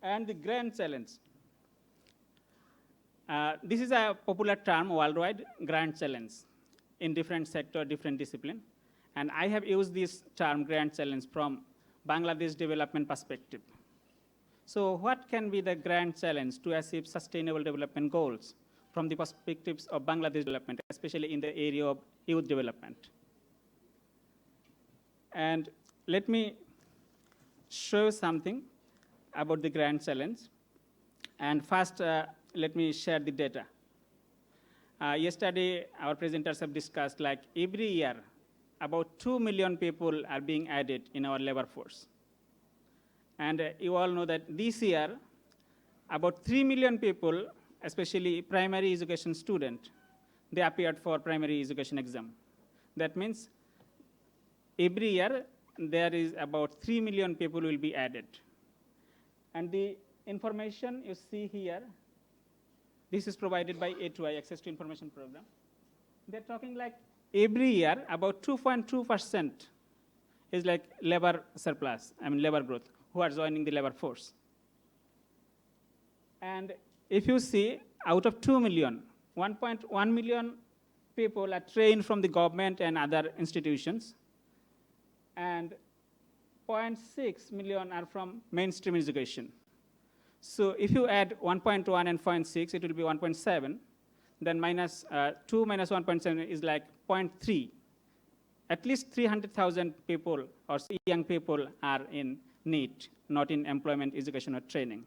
And the grand challenge. This is a popular term worldwide, grand challenge, in different sector, different discipline. And I have used this term, grand challenge, from Bangladesh development perspective. So what can be the grand challenge to achieve sustainable development goals from the perspectives of Bangladesh development, especially in the area of youth development? And let me show you something about the grand challenge. And first, let me share the data. Yesterday, our presenters have discussed, like, every year, about 2 million people are being added in our labor force. And you all know that this year, about 3 million people, especially primary education students, they appeared for primary education exam. That means every year, there is about 3 million people will be added. And the information you see here, this is provided by A2I, Access to Information Program. They're talking like every year, about 2.2% is like labor surplus, labor growth, who are joining the labor force. And if you see, out of 2 million, 1.1 million people are trained from the government and other institutions, and 0.6 million are from mainstream education. So if you add 1.1 and 0.6, it will be 1.7. Then minus 2 minus 1.7 is like 0.3. At least 300,000 people or young people are in need, not in employment, education, or training.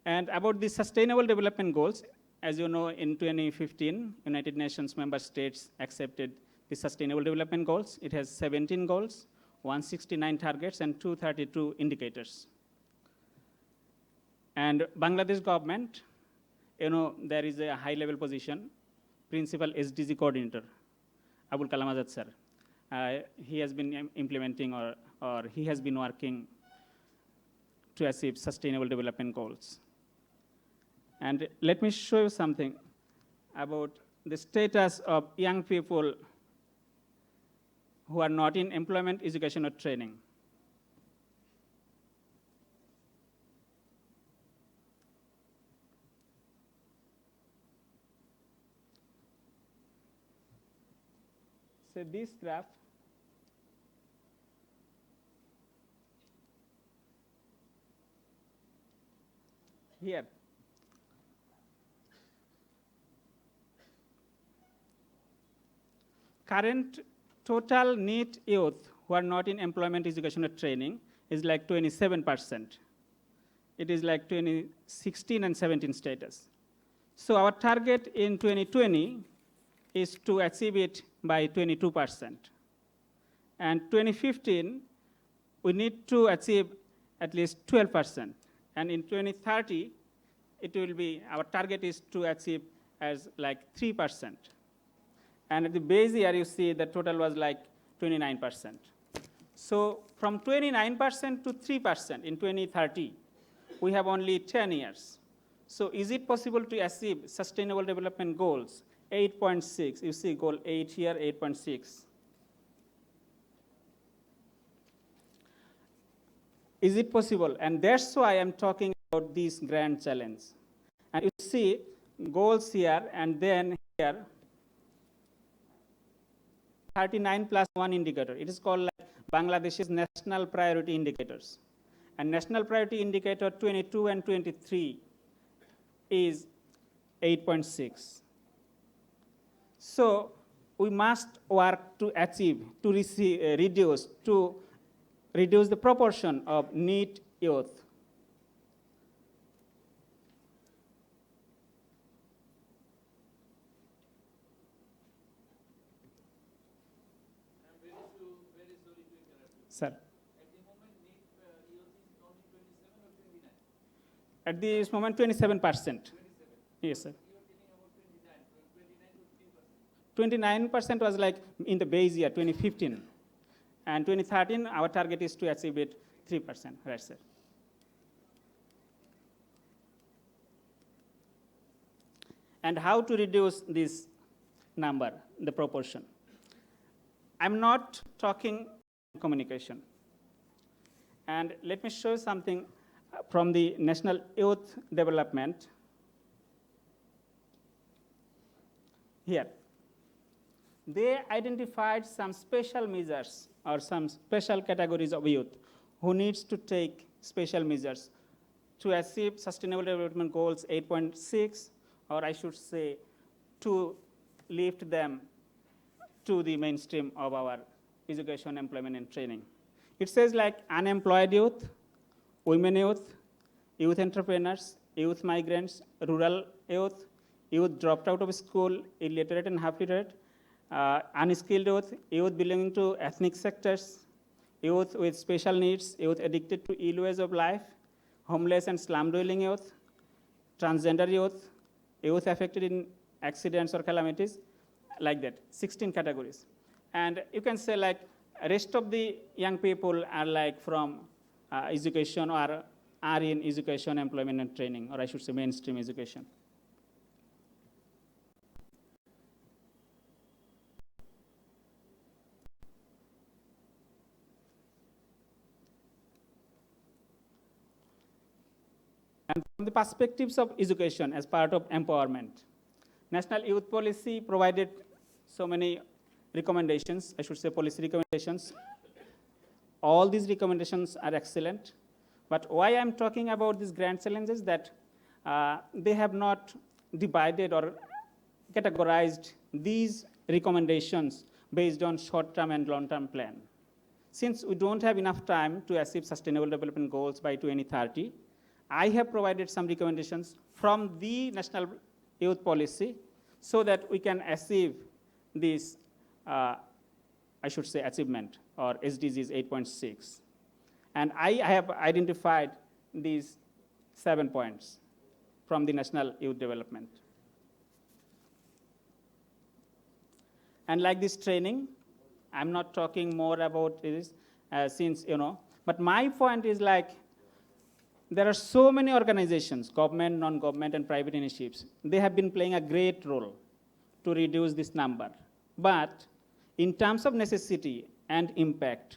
And about the Sustainable Development Goals, as you know, in 2015, United Nations member states accepted the Sustainable Development Goals. It has 17 goals, 169 targets, and 232 indicators. And Bangladesh government, you know, there is a high-level position, Principal SDG Coordinator, Abul Kalam Azad sir. He has been implementing or he has been working to achieve Sustainable Development Goals. And let me show you something about the status of young people who are not in employment, education, or training. So this graph here. Current total NEET youth who are not in employment, education, or training is like 27%. It is like 2016 and 17 status. So our target in 2020 is to achieve it by 22%. And 2015, we need to achieve at least 12%. And in 2030, it will be, our target is to achieve as like 3%. And at the base year, you see the total was like 29%. So from 29% to 3% in 2030, we have only 10 years. So is it possible to achieve Sustainable Development Goals? 8.6, you see goal 8 here, 8.6. Is it possible? And that's why I'm talking about this grand challenge. And you see goals here, and then here, 39 plus 1 indicator. It is called like Bangladesh's National Priority Indicators. And National Priority Indicator 22 and 23 is 8.6. So we must work to achieve, to reduce the proportion of NEET youth. Sir. At this moment, 27%. Yes, sir. 29% was like in the base year, 2015. And 2013, our target is to achieve it 3%. Right, sir. And how to reduce this number, the proportion? I'm not talking communication. And let me show you something from the National Youth Development. Here, they identified some special measures or some special categories of youth who needs to take special measures to achieve Sustainable Development Goals 8.6, or I should say, to lift them to the mainstream of our education, employment, and training. It says like unemployed youth, women youth, youth entrepreneurs, youth migrants, rural youth, youth dropped out of school, illiterate and half literate, unskilled youth, youth belonging to ethnic sectors, youth with special needs, youth addicted to ill ways of life, homeless and slum-dwelling youth, transgender youth, youth affected in accidents or calamities, like that, 16 categories. And you can say like rest of the young people are like from education or are in education, employment, and training, or I should say mainstream education. And from the perspectives of education as part of empowerment, National Youth Policy provided so many recommendations, I should say policy recommendations. All these recommendations are excellent. But why I'm talking about these grand challenges that they have not divided or categorized these recommendations based on short-term and long-term plan. Since we don't have enough time to achieve Sustainable Development Goals by 2030, I have provided some recommendations from the National Youth Policy so that we can achieve this, I should say, achievement, or SDGs 8.6. And I have identified these 7 points from the National Youth Development. And like this training, I'm not talking more about this since, but my point is like, there are so many organizations, government, non-government, and private initiatives. They have been playing a great role to reduce this number. But in terms of necessity and impact,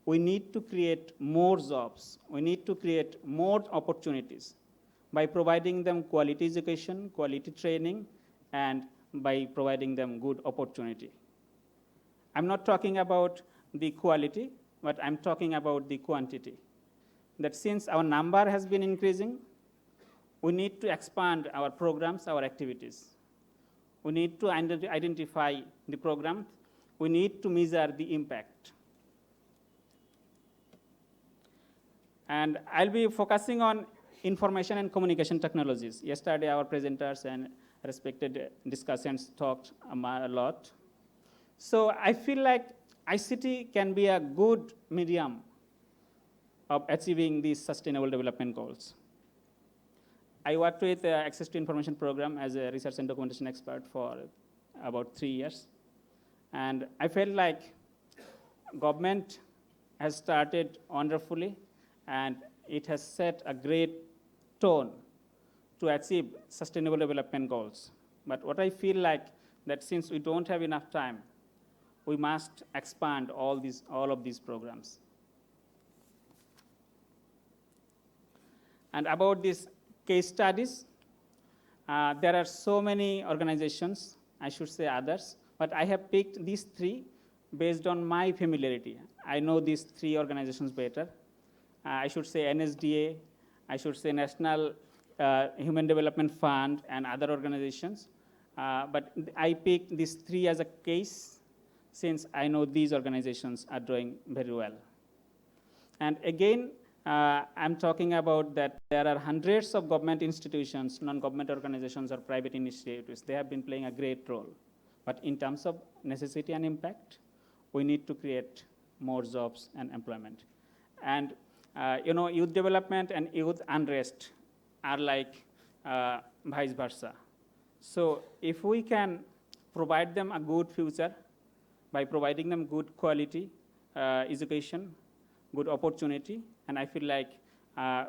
we need to create more jobs. We need to create more opportunities by providing them quality education, quality training, and by providing them good opportunity. I'm not talking about the quality, but I'm talking about the quantity. That since our number has been increasing, we need to expand our programs, our activities. We need to identify the program. We need to measure the impact. And I'll be focusing on information and communication technologies. Yesterday, our presenters and respected discussants talked a lot. So I feel like ICT can be a good medium of achieving these Sustainable Development Goals. I worked with the Access to Information Program as a research and documentation expert for about 3 years. And I felt like government has started wonderfully, and it has set a great tone to achieve Sustainable Development Goals. But what I feel like that since we don't have enough time, we must expand all of these programs. And about these case studies, there are so many organizations, I should say others, but I have picked these 3 based on my familiarity. I know these 3 organizations better. I should say NSDA, I should say National Human Development Fund, and other organizations. But I picked these 3 as a case since I know these organizations are doing very well. And again, I'm talking about that there are hundreds of government institutions, non-government organizations, or private initiatives. They have been playing a great role. But in terms of necessity and impact, we need to create more jobs and employment. And youth development and youth unrest are like vice versa. So if we can provide them a good future by providing them good quality education, good opportunity, and I feel like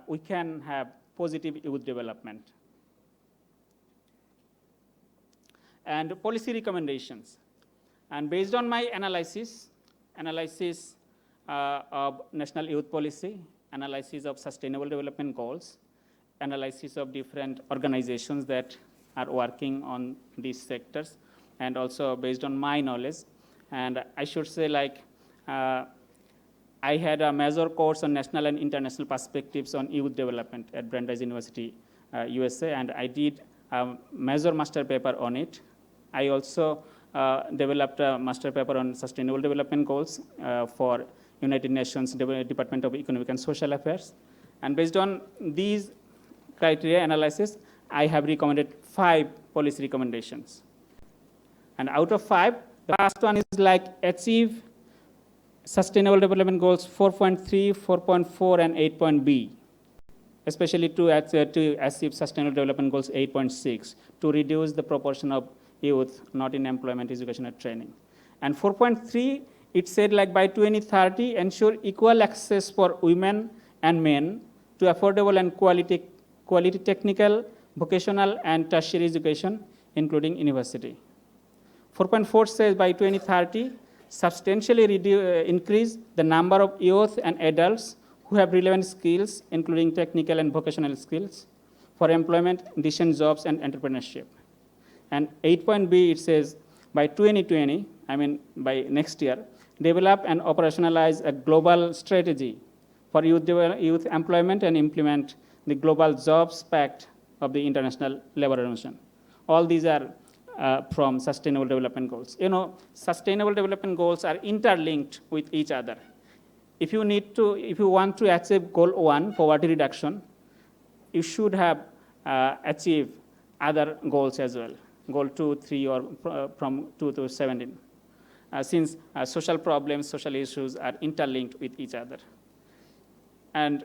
we can have positive youth development. And policy recommendations. And based on my analysis, analysis of national youth policy, analysis of sustainable development goals, analysis of different organizations that are working on these sectors, and also based on my knowledge. And I should say, like, I had a major course on national and international perspectives on youth development at Brandeis University, USA, and I did a major master paper on it. I also developed a master paper on sustainable development goals for United Nations Department of Economic and Social Affairs. And based on these criteria analysis, I have recommended 5 policy recommendations. And out of 5, the first one is like achieve Sustainable Development Goals 4.3, 4.4, and 8.B, especially to achieve Sustainable Development Goals 8.6, to reduce the proportion of youth not in employment, education, or training. And 4.3, it said, like, by 2030, ensure equal access for women and men to affordable and quality technical, vocational, and tertiary education, including university. 4.4 says by 2030, substantially increase the number of youth and adults who have relevant skills, including technical and vocational skills, for employment, decent jobs, and entrepreneurship. And 8.B, it says, by 2020, I mean by next year, develop and operationalize a global strategy for youth employment and implement the Global Jobs Pact of the International Labour Organization. All these are from Sustainable Development Goals. You know, Sustainable Development Goals are interlinked with each other. If you want to achieve Goal 1, poverty reduction, you should have achieved other goals as well, Goal 2, 3, or from 2 to 17, since social problems, social issues are interlinked with each other. And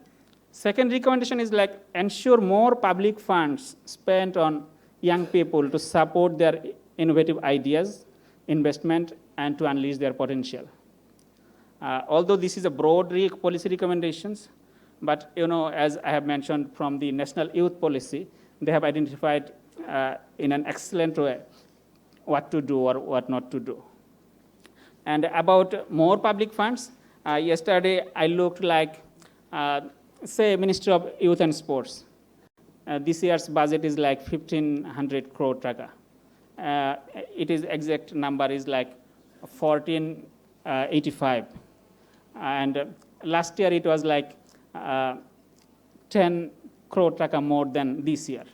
second recommendation is, like, ensure more public funds spent on young people to support their innovative ideas, investment, and to unleash their potential. Although this is a broad policy recommendations, but, you know, as I have mentioned from the National Youth Policy, they have identified in an excellent way what to do or what not to do. And about more public funds, yesterday I looked, like, say, Ministry of Youth and Sports. This year's budget is like 1,500 crore taka. It is exact number is like 1485. And last year it was like 10 crore taka more than this year.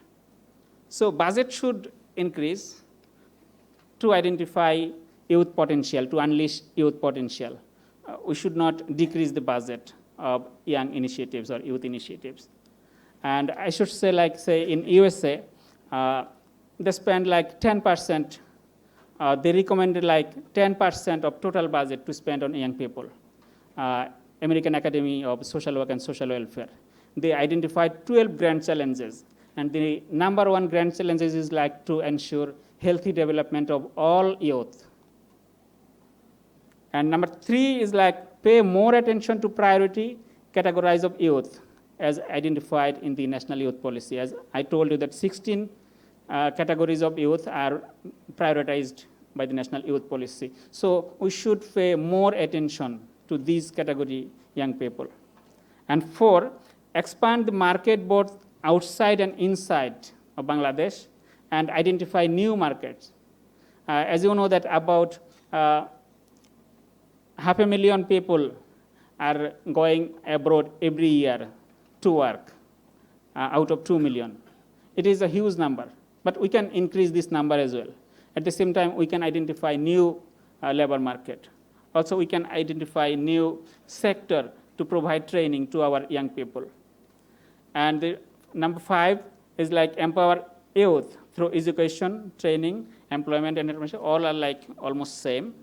So budget should increase to identify youth potential, to unleash youth potential. We should not decrease the budget of young initiatives or youth initiatives. And I should say, like, say, in USA, they spend like 10%, they recommended like 10% of total budget to spend on young people. American Academy of Social Work and Social Welfare. They identified 12 grand challenges. And the number 1 grand challenge is, like, to ensure healthy development of all youth. And number 3 is, like, pay more attention to priority categories of youth, as identified in the National Youth Policy. As I told you, that 16 categories of youth are prioritized by the National Youth Policy. So we should pay more attention to these category young people. And 4, expand the market both outside and inside of Bangladesh and identify new markets. As you know, that about 500,000 people are going abroad every year to work, out of 2 million. It is a huge number, but we can increase this number as well. At the same time, we can identify new labor market. Also, we can identify new sector to provide training to our young people. And the number 5 is, like, empower youth through education, training, employment, and information. All are like almost same.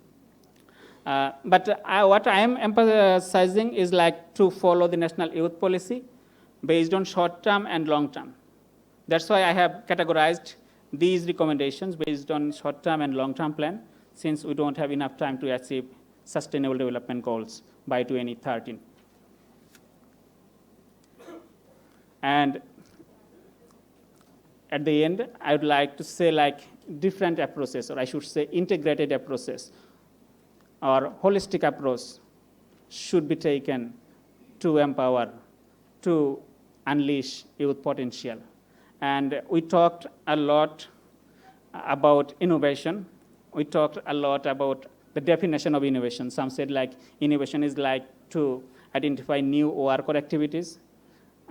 But what I am emphasizing is, like, to follow the National Youth Policy based on short-term and long-term. That's why I have categorized these recommendations based on short-term and long-term plan, since we don't have enough time to achieve Sustainable Development Goals by 2013. And at the end, I would like to say, like, different approaches, or I should say integrated approaches. or holistic approach should be taken to empower, to unleash youth potential. And we talked a lot about innovation. We talked a lot about the definition of innovation. Some said like innovation is like to identify new work or activities.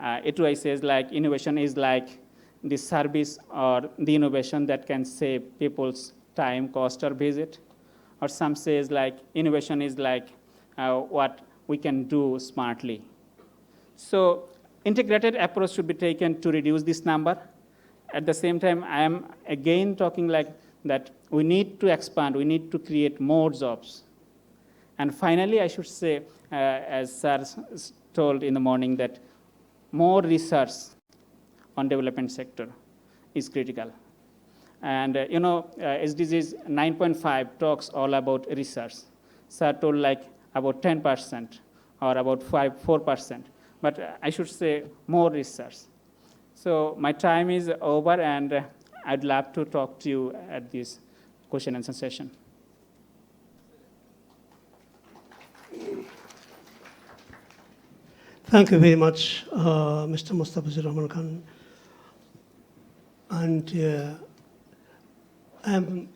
A2I says like innovation is like the service or the innovation that can save people's time, cost, or visit. Or some says like innovation is like what we can do smartly. So integrated approach should be taken to reduce this number. At the same time, I am again talking like that we need to expand, we need to create more jobs. And finally, I should say, as Sir told in the morning, that more research on development sector is critical. And SDGs 9.5 talks all about research. Sir told like about 10% or about 4%. But I should say more research. So my time is over, and I'd love to talk to you at this question and answer session. Thank you very much, Mr. Mustafizur Rahman Khan. And I'm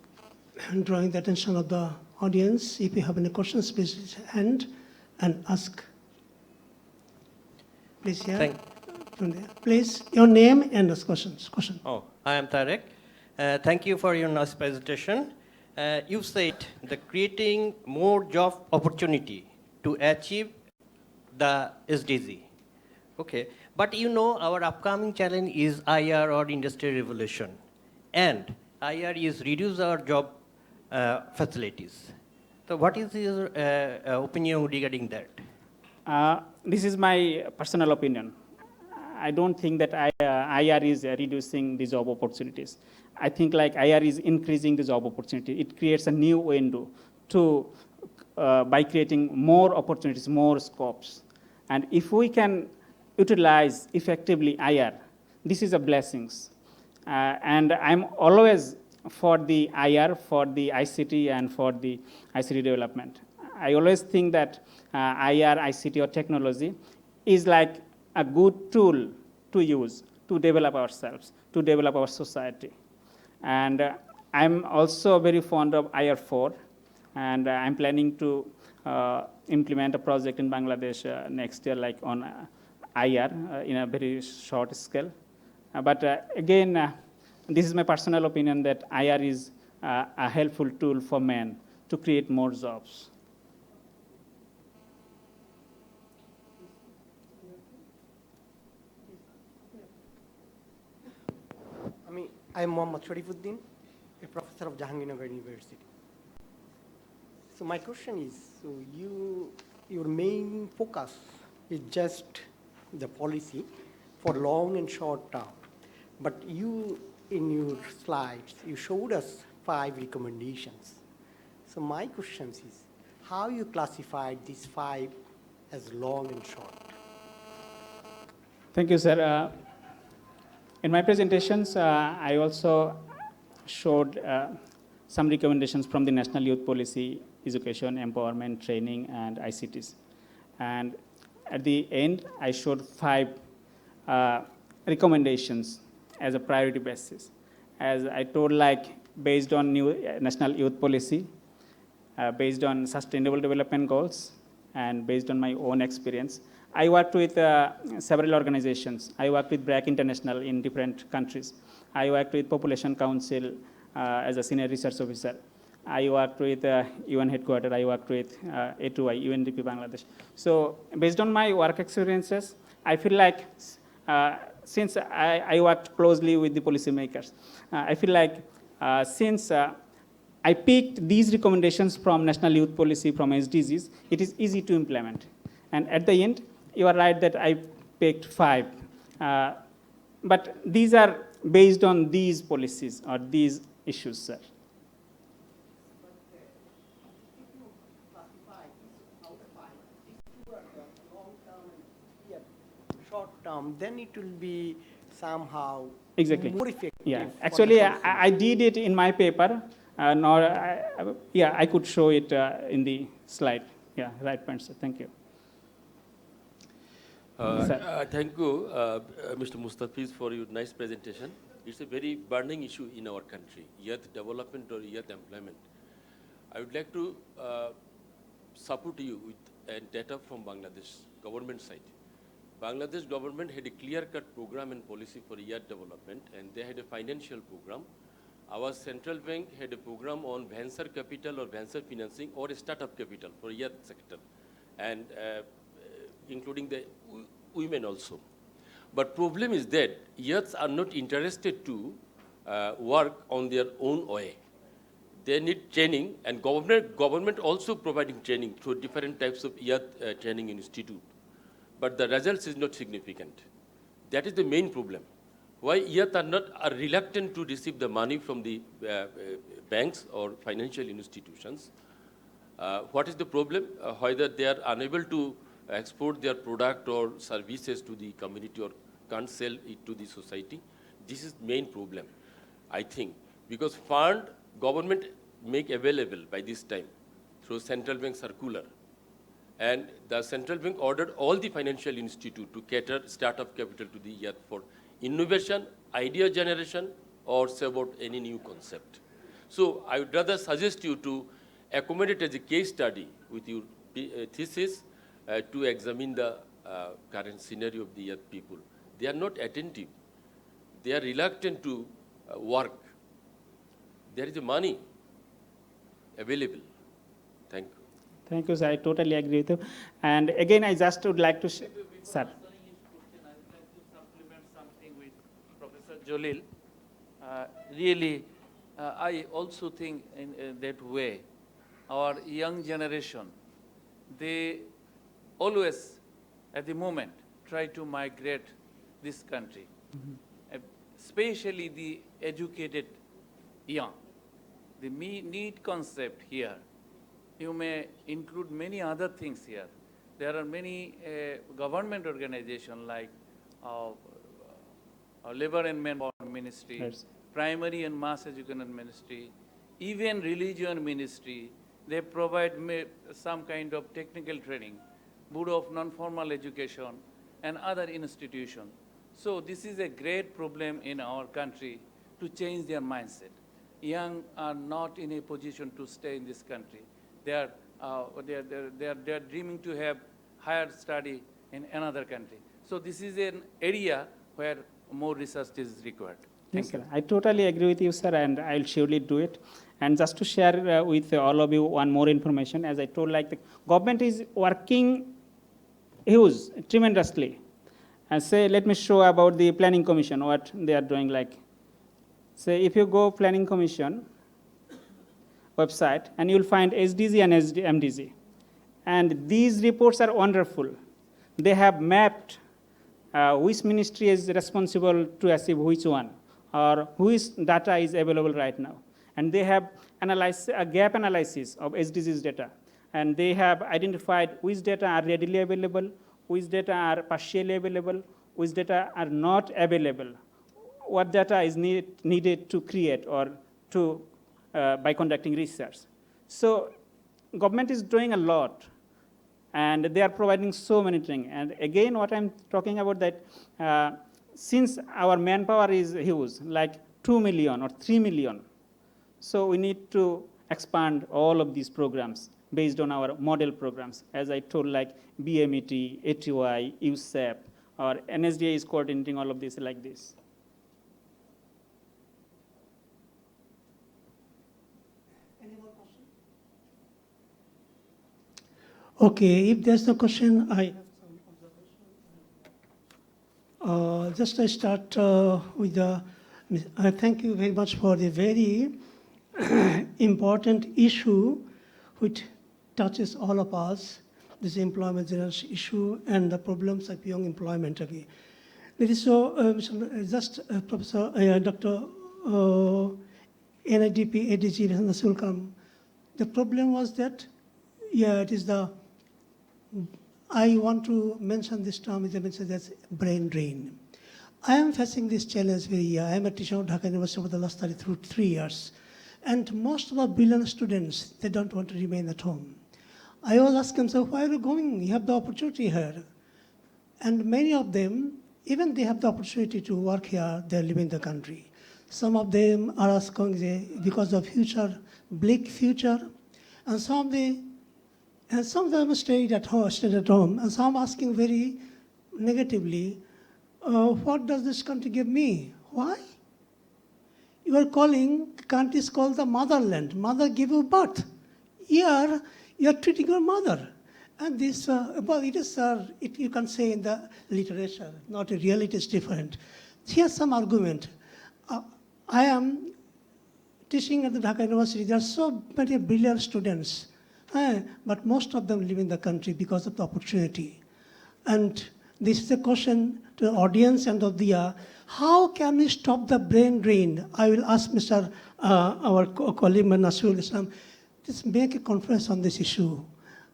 drawing the attention of the audience. If you have any questions, please raise your hand and ask. Please, yeah. Please, your name and ask questions. Oh, I am Tarek. Thank you for your nice presentation. You said that creating more job opportunity to achieve the SDG. Okay, but our upcoming challenge is IR or Industrial Revolution, and IR is reduce our job facilities. So what is your opinion regarding that? This is my personal opinion. I don't think that IR is reducing the job opportunities. I think like IR is increasing the job opportunity. It creates a new window to, by creating more opportunities, more scopes. And if we can utilize effectively IR, this is a blessings. And I'm always for the IR, for the ICT, and for the ICT development. I always think that IR, ICT, or technology is like a good tool to use to develop ourselves, to develop our society. And I'm also very fond of IR4, and I'm planning to implement a project in Bangladesh next year, like on IR in a very short scale. But again, this is my personal opinion that IR is a helpful tool for men to create more jobs. I am Mohammad Sharifuddin, a professor of Jahangirnagar University. So my question is, so your main focus is just the policy for long and short term, but you, in your slides, you showed us 5 recommendations. So my question is, how you classified these 5 as long and short? Thank you, sir. In my presentations, I also showed some recommendations from the National Youth Policy, Education, Empowerment, Training, and ICTs. And at the end, I showed 5 recommendations as a priority basis. As I told, like, based on new National Youth Policy, based on Sustainable Development Goals, and based on my own experience, I worked with several organizations. I worked with BRAC International in different countries. I worked with Population Council as a senior research officer. I worked with UN headquarters. I worked with A2I, UNDP Bangladesh. So based on my work experiences, I feel like since I worked closely with the policymakers, I feel like since I picked these recommendations from National Youth Policy, from SDGs, it is easy to implement. And at the end, you are right that I picked 5. But these are based on these policies or these issues, sir. Short term, then it will be somehow exactly more effective. Yeah, actually, I did it in my paper. nor, yeah, I could show it in the slide. Yeah, right point, sir. Thank you. Sir. Thank you, Mr. Mustafiz, for your nice presentation. It's a very burning issue in our country, youth development or youth employment. I would like to support you with data from Bangladesh government side. Bangladesh government had a clear-cut program and policy for youth development, and they had a financial program. Our central bank had a program on venture capital or venture financing or a startup capital for youth sector, and including the women also. But problem is that youths are not interested to work on their own way. They need training, and government also providing training through different types of youth training institute. But the results is not significant. That is the main problem. Why youth are reluctant to receive the money from the banks or financial institutions. What is the problem? Whether they are unable to export their product or services to the community or can't sell it to the society. This is main problem, I think, because fund government make available by this time through central bank circular. And the central bank ordered all the financial institute to cater startup capital to the youth for innovation, idea generation, or say about any new concept. So I would rather suggest you to accommodate as a case study with your thesis to examine the current scenario of the youth people. They are not attentive. They are reluctant to work. There is money available. Thank you. Thank you, sir. I totally agree with you. And again, I just would like to, sir. I would like to supplement something with Professor Jalil. Really, I also think in that way, our young generation, they always, at the moment, try to migrate this country, especially the educated young. The need concept here, you may include many other things here. There are many government organizations like Labor and Manpower Ministry, Yes. Primary and Mass Education Ministry, even Religion Ministry. They provide some kind of technical training, Bureau of Non-Formal Education, and other institutions. So this is a great problem in our country to change their mindset. Young are not in a position to stay in this country. They are dreaming to have higher study in another country. So this is an area where more research is required. Yes, sir. I totally agree with you, sir, and I'll surely do it. And just to share with all of you one more information, as I told, like the government is working huge, tremendously. And say, let me show about the Planning Commission, what they are doing. Like, say, if you go Planning Commission website, and you'll find SDG and MDG. And these reports are wonderful. They have mapped which ministry is responsible to achieve which one, or which data is available right now. And they have analyzed a gap analysis of SDGs data. And they have identified which data are readily available, which data are partially available, which data are not available, what data is needed to create or to by conducting research. So government is doing a lot, and they are providing so many things. And again, what I'm talking about that since our manpower is huge, like 2 million or 3 million, so we need to expand all of these programs based on our model programs. As I told, like BMET, ATY, USEP, or NSDA is coordinating all of this like this. Okay, if there's no question, I have some observations. Just to start with I thank you very much for the very important issue which touches all of us, this employment generation issue and the problems of young employment. Okay. So, Professor, Dr. NIDP, ADG, Sulkam, the problem was that, yeah, it is I want to mention this term, that's brain drain. I am facing this challenge very. I am a teacher at Dhaka University for the last 3 years. And most of the brilliant students, they don't want to remain at home. I always ask them, so why are you going? You have the opportunity here. And many of them, even they have the opportunity to work here, they're leaving the country. Some of them are asking because of future, bleak future, and some of them stayed at home, and some asking very negatively, what does this country give me? Why? You are calling, country is called the motherland. Mother gave you birth. Here, you are treating your mother. And this, well, it is, you can say in the literature, not real, it is different. Here's some argument. I am teaching at the Dhaka University. There are so many brilliant students, but most of them leave in the country because of the opportunity. And this is a question to the audience and of the, how can we stop the brain drain? I will ask Mr. Our colleague, Nasirul Islam, just make a conference on this issue.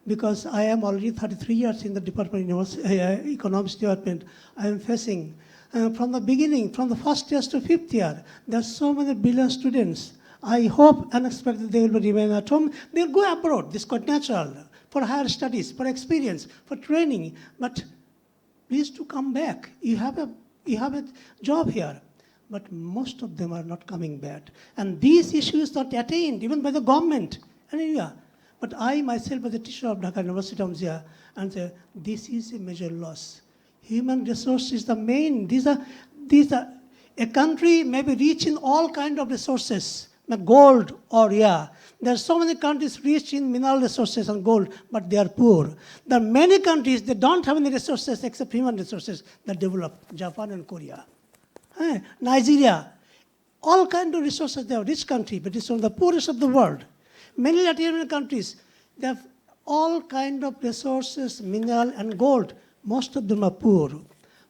Because I am already 33 years in the Department of Economics Department. I am facing, from the beginning, from the first year to fifth year, there are so many brilliant students. I hope and expect that they will remain at home. They will go abroad, this is quite natural, for higher studies, for experience, for training. But please do come back. You have a job here. But most of them are not coming back. And these issues are not attained even by the government. But I myself, as a teacher of Dhaka University, am here and say, this is a major loss. Human resource is the main. These are, a country may be rich in all kinds of resources, gold or There are so many countries rich in mineral resources and gold, but they are poor. There are many countries that don't have any resources except human resources that develop, Japan and Korea. Nigeria, all kinds of resources, they are a rich country, but it's one of the poorest of the world. Many Latin American countries, they have all kinds of resources, mineral and gold. Most of them are poor.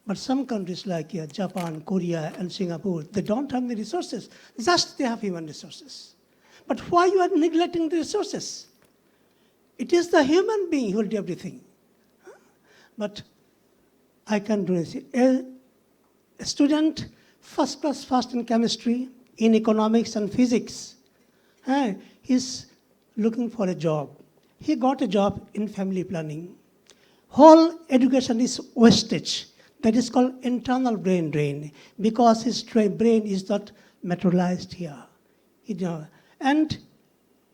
But some countries like Japan, Korea, and Singapore, they don't have the resources. Just they have human resources. But why you are neglecting the resources? It is the human being who will do everything. But I can do this. A student, first class first in chemistry, in economics and physics, he's looking for a job. He got a job in family planning. Whole education is wastage. That is called internal brain drain because his brain is not materialized here. And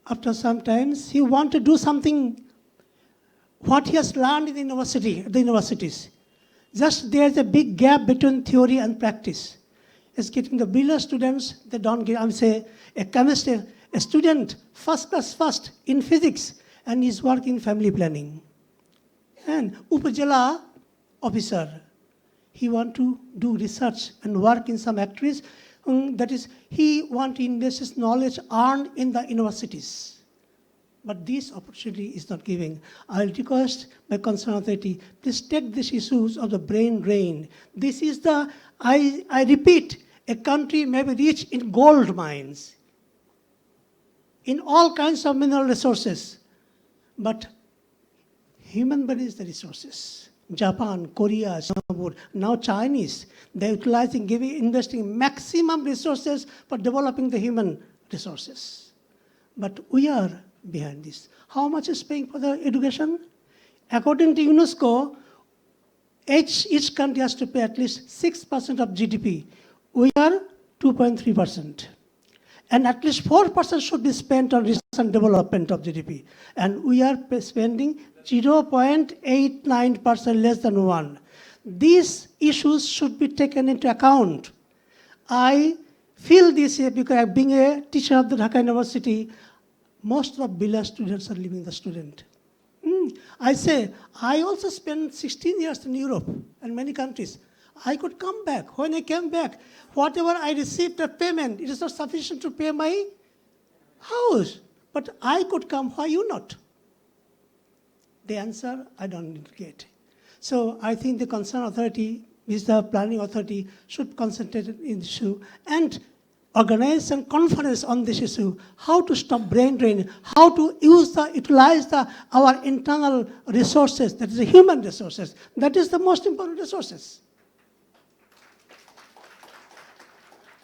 after some times, he wants to do something, what he has learned in the universities. Just there's a big gap between theory and practice. It's getting the brilliant students, they don't get, I'm saying, a student, first class first in physics, and he's working in family planning. And Upajala officer, he want to do research and work in some activities. That is, he want to invest his knowledge earned in the universities. But this opportunity is not given. I'll request my concerned authority, please take these issues of the brain drain. This is the, I repeat, a country may be rich in gold mines, in all kinds of mineral resources, but human body is the resources. Japan, Korea, Singapore, now Chinese, they're utilizing, investing maximum resources for developing the human resources. But we are behind this. How much is paying for the education? According to UNESCO, each country has to pay at least 6% of GDP. We are 2.3%. And at least 4% should be spent on research and development of GDP. And we are spending 0.89%, less than 1. These issues should be taken into account. I feel this because being a teacher of the Dhaka University, most of the brilliant students are leaving the student. I say, I also spent 16 years in Europe and many countries. I could come back. When I came back, whatever I received a payment, it is not sufficient to pay my house. But I could come, why you not? The answer, I don't get. So I think the concerned authority, which is the planning authority, should concentrate on this issue and organize a conference on this issue, how to stop brain drain, how to utilize our internal resources, that is the human resources. That is the most important resources.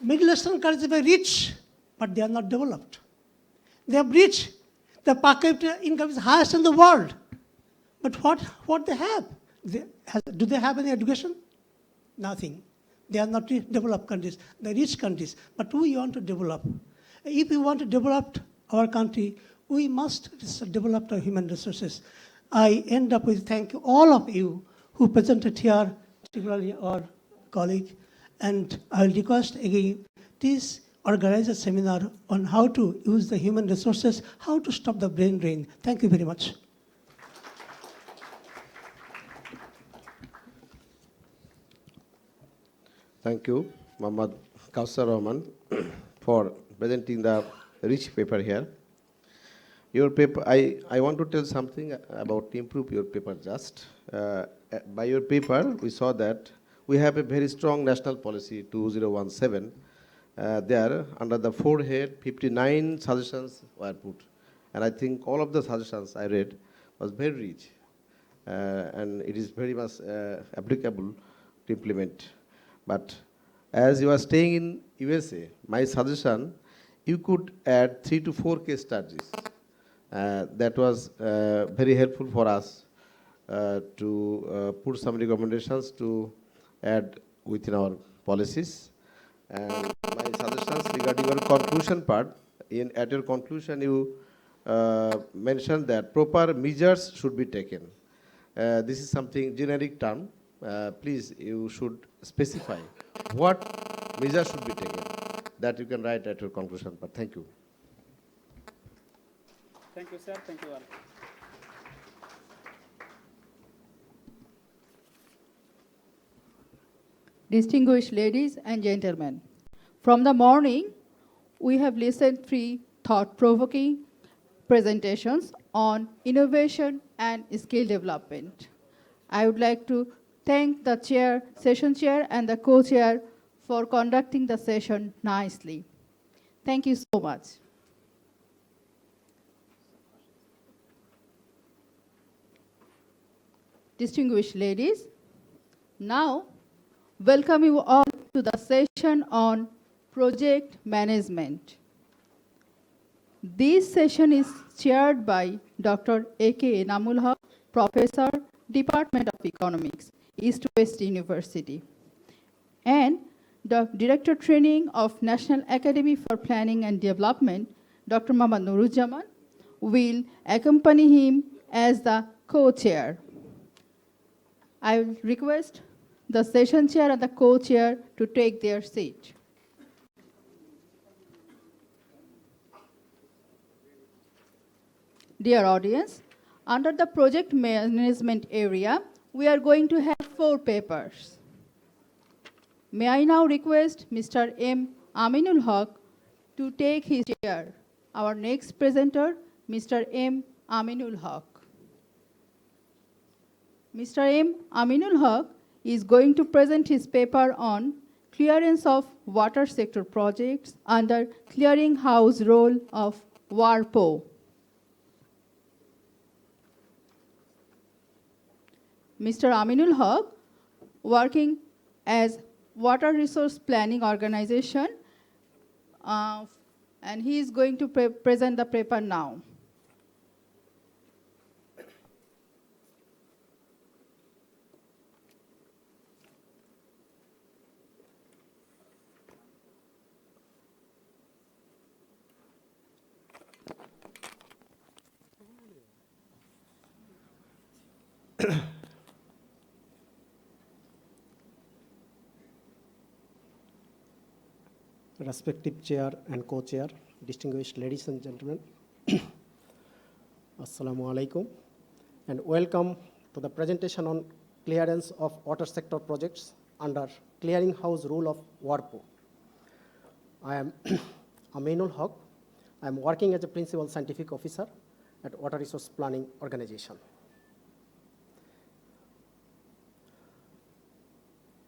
Middle Eastern countries are very rich, but they are not developed. They are rich. The per capita income is highest in the world. But what they have? Do they have any education? Nothing. They are not developed countries. They're rich countries. But we want to develop. If we want to develop our country, we must develop our human resources. I end up with thank you all of you who presented here, particularly our colleague. And I will request again, please organize a seminar on how to use the human resources, how to stop the brain drain. Thank you very much. Thank you, Muhammad Kausar Rahman, for presenting the rich paper here. Your paper, I want to tell something about improve your paper just. By your paper, we saw that we have a very strong national policy 2017. There, under the forehead, 59 suggestions were put. And I think all of the suggestions I read was very rich. And it is very much applicable to implement. But as you are staying in USA, my suggestion, you could add 3 to 4 case studies. That was very helpful for us to put some recommendations to add within our policies. And my suggestions regarding your conclusion part, at your conclusion you mentioned that proper measures should be taken. This is something generic term. Please, you should specify what measures should be taken. That you can write at your conclusion part. Thank you. Thank you, sir. Thank you all. Distinguished ladies and gentlemen, from the morning, we have listened 3 thought-provoking presentations on innovation and skill development. I would like to thank the chair, session chair, and the co-chair for conducting the session nicely. Thank you so much. Distinguished ladies, now welcome you all to the session on project management. This session is chaired by Dr. A.K. Enamul Haq, Professor, Department of Economics, East West University, and the Director Training of National Academy for Planning and Development, Dr. Muhammad Nuruzzaman, will accompany him as the co-chair. I will request the session chair and the co-chair to take their seat. Dear audience, under the project management area, we are going to have 4 papers. May I now request Mr. M. Aminul Haq to take his chair. Our next presenter, Mr. M. Aminul Haq. Mr. M. Aminul Haq is going to present his paper on clearance of water sector projects under clearinghouse role of WARPO. Mr. Aminul Haq, working as Water Resource Planning Organization, and he is going to present the paper now. Respective chair and co-chair, distinguished ladies and gentlemen, Assalamu alaikum, and welcome to the presentation on clearance of water sector projects under clearinghouse rule of WARPO. I am Aminul Haq. I am working as a principal scientific officer at Water Resource Planning Organization.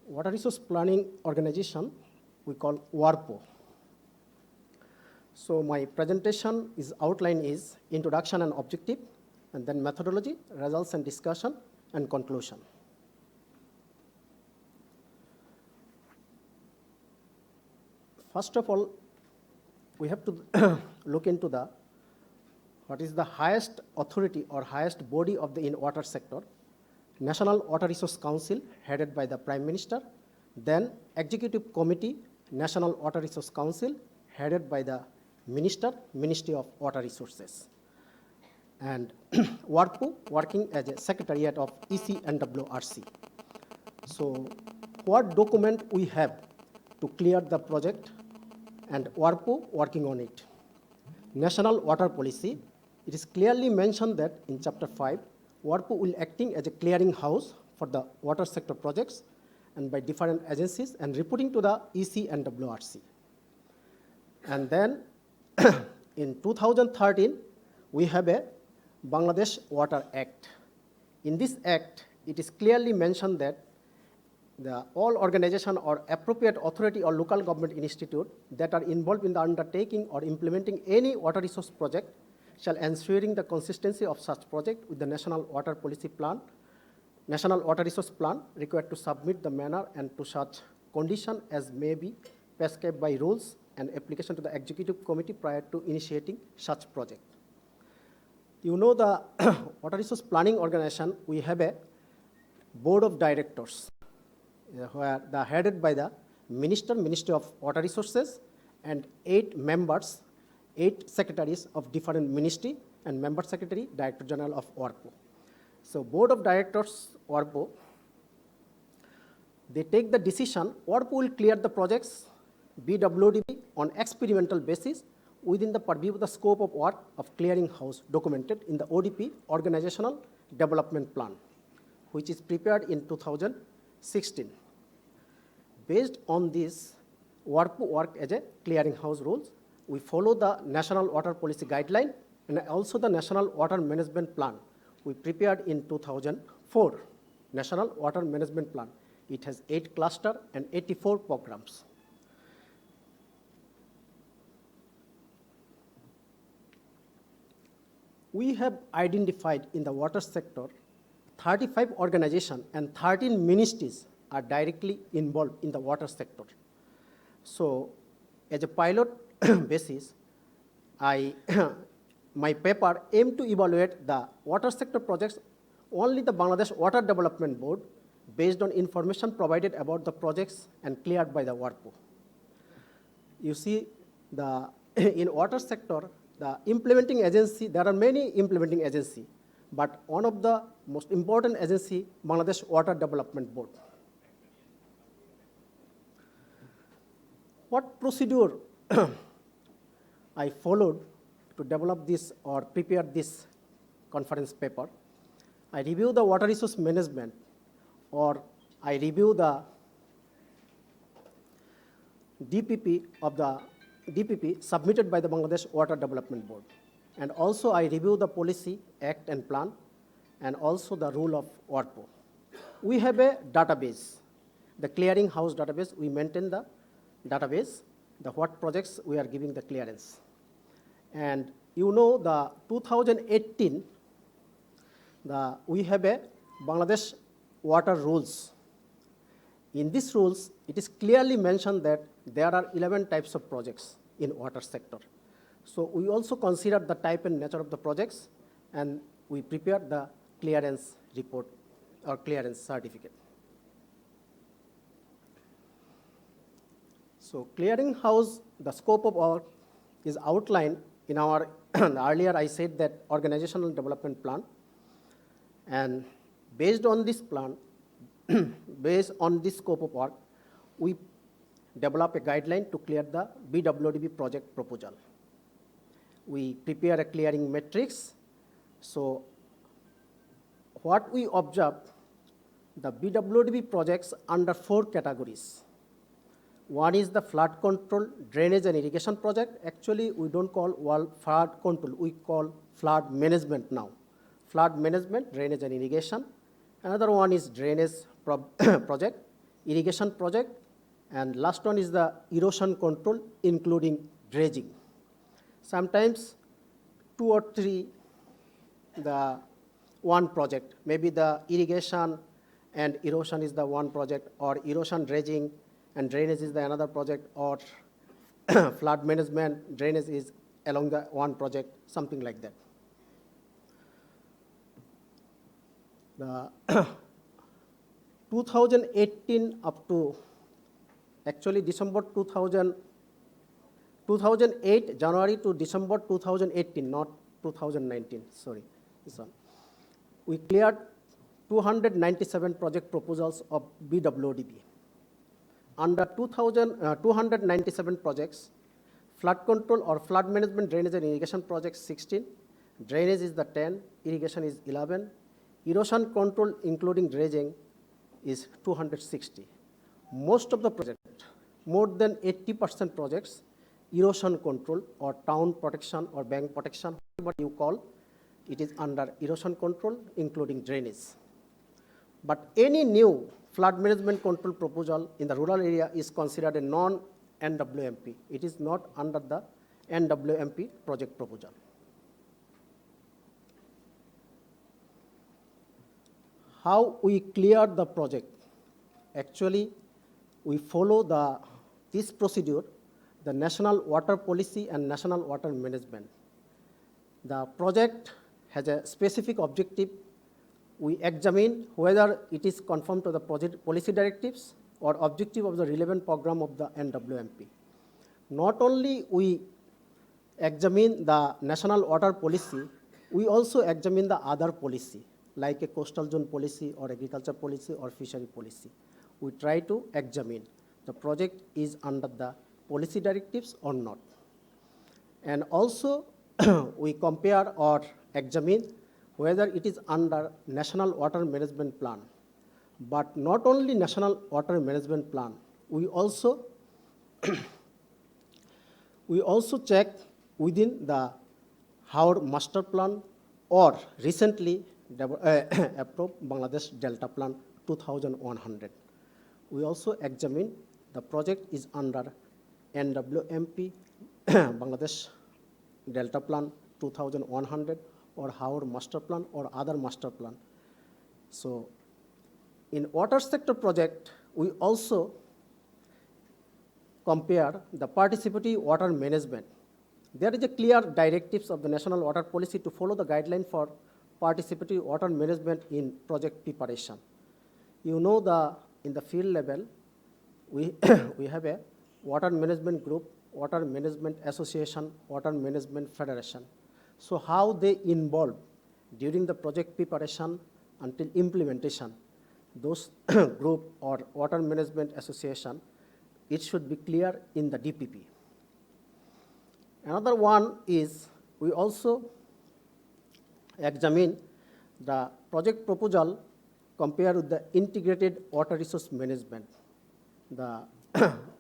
Water Resource Planning Organization we call WARPO. So my presentation outline is introduction and objective, and then methodology, results and discussion, and conclusion. First of all, we have to look into the what is the highest authority or highest body of the in water sector? National Water Resource Council, headed by the Prime Minister, then Executive Committee, National Water Resource Council, headed by the Minister, Ministry of Water Resources, and WARPO, working as a secretariat of EC and WRC. So what document we have to clear the project, and WARPO working on it? National Water Policy, it is clearly mentioned that in Chapter 5, WARPO will acting as a clearing house for the water sector projects and by different agencies and reporting to the EC and WRC. And then in 2013, we have a Bangladesh Water Act. In this act, it is clearly mentioned that all organization or appropriate authority or local government institute that are involved in the undertaking or implementing any water resource project shall ensuring the consistency of such project with the National Water Policy Plan, National Water Resource Plan required to submit the manner and to such condition as may be prescribed by rules and application to the Executive Committee prior to initiating such project. You know, the Water Resource Planning Organization, we have a board of directors where headed by the Minister, Ministry of Water Resources, and 8 members, 8 secretaries of different ministry, and member secretary, Director General of WARPO. So board of directors, WARPO, they take the decision, WARPO will clear the projects, BWDB, on experimental basis within the purview of the scope of work of clearing house documented in the ODP, Organizational Development Plan, which is prepared in 2016. Based on this, WARPO work as a clearing house rules. We follow the National Water Policy Guideline and also the National Water Management Plan. We prepared in 2004, National Water Management Plan. It has 8 clusters and 84 programs. We have identified in the water sector 35 organizations and 13 ministries are directly involved in the water sector. So as a pilot basis, my paper aimed to evaluate the water sector projects only the Bangladesh Water Development Board based on information provided about the projects and cleared by the WARPO. You see, in water sector, the implementing agency, there are many implementing agencies, but one of the most important agency, Bangladesh Water Development Board. What procedure I followed to develop this or prepare this conference paper? I review the water resource management, or I review the DPP of the DPP submitted by the Bangladesh Water Development Board. And also I review the policy, act and plan, and also the rule of WARPO. We have a database, the clearing house database. We maintain the database, what projects we are giving the clearance. And you know, the 2018, we have a Bangladesh water rules. In these rules, it is clearly mentioned that there are 11 types of projects in water sector. So we also consider the type and nature of the projects, and we prepare the clearance report or clearance certificate. So clearing house, the scope of work is outlined in our, earlier I said that organizational development plan. And based on this plan, based on this scope of work, we develop a guideline to clear the BWDB project proposal. We prepare a clearing matrix. So what we observe, the BWDB projects under 4 categories. One is the flood control, drainage and irrigation project. Actually, we don't call flood control, we call flood management now. Flood management, drainage and irrigation. Another one is drainage project, irrigation project, and last one is the erosion control, including dredging. Sometimes 2 or 3, the one project, maybe the irrigation and erosion is the one project, or erosion dredging and drainage is the another project, or flood management, drainage is along the one project, something like that. The 2018 up to actually December 2008 January to December 2018, not 2019. Sorry, this one. We cleared 297 project proposals of BWODP. Under 297 projects, flood control or flood management, drainage and irrigation projects 16, drainage is the 10, irrigation is 11, erosion control including dredging is 260. Most of the projects, more than 80% projects, erosion control or town protection or bank protection, what you call, it is under erosion control including drainage. But any new flood management control proposal in the rural area is considered a non-NWMP. It is not under the NWMP project proposal. How we clear the project? Actually, we follow this procedure, the National Water Policy and National Water Management. The project has a specific objective. We examine whether it is conform to the project policy directives or objective of the relevant program of the NWMP. Not only we examine the national water policy, we also examine the other policy, like a coastal zone policy or agriculture policy or fishery policy. We try to examine the project is under the policy directives or not. And also we compare or examine whether it is under National Water Management Plan. But not only National Water Management Plan, we also check within the Howard Master Plan or recently approved Bangladesh Delta Plan 2100. We also examine the project is under NWMP Bangladesh Delta Plan 2100 or Howard Master Plan or other master plan. So in water sector project, we also compare the participatory water management. There is a clear directives of the National Water Policy to follow the guideline for participatory water management in project preparation. You know in the field level, we have a water management group, water management association, water management federation. So how they involve during the project preparation until implementation, those group or water management association, it should be clear in the DPP. Another one is we also examine the project proposal compared with the integrated water resource management.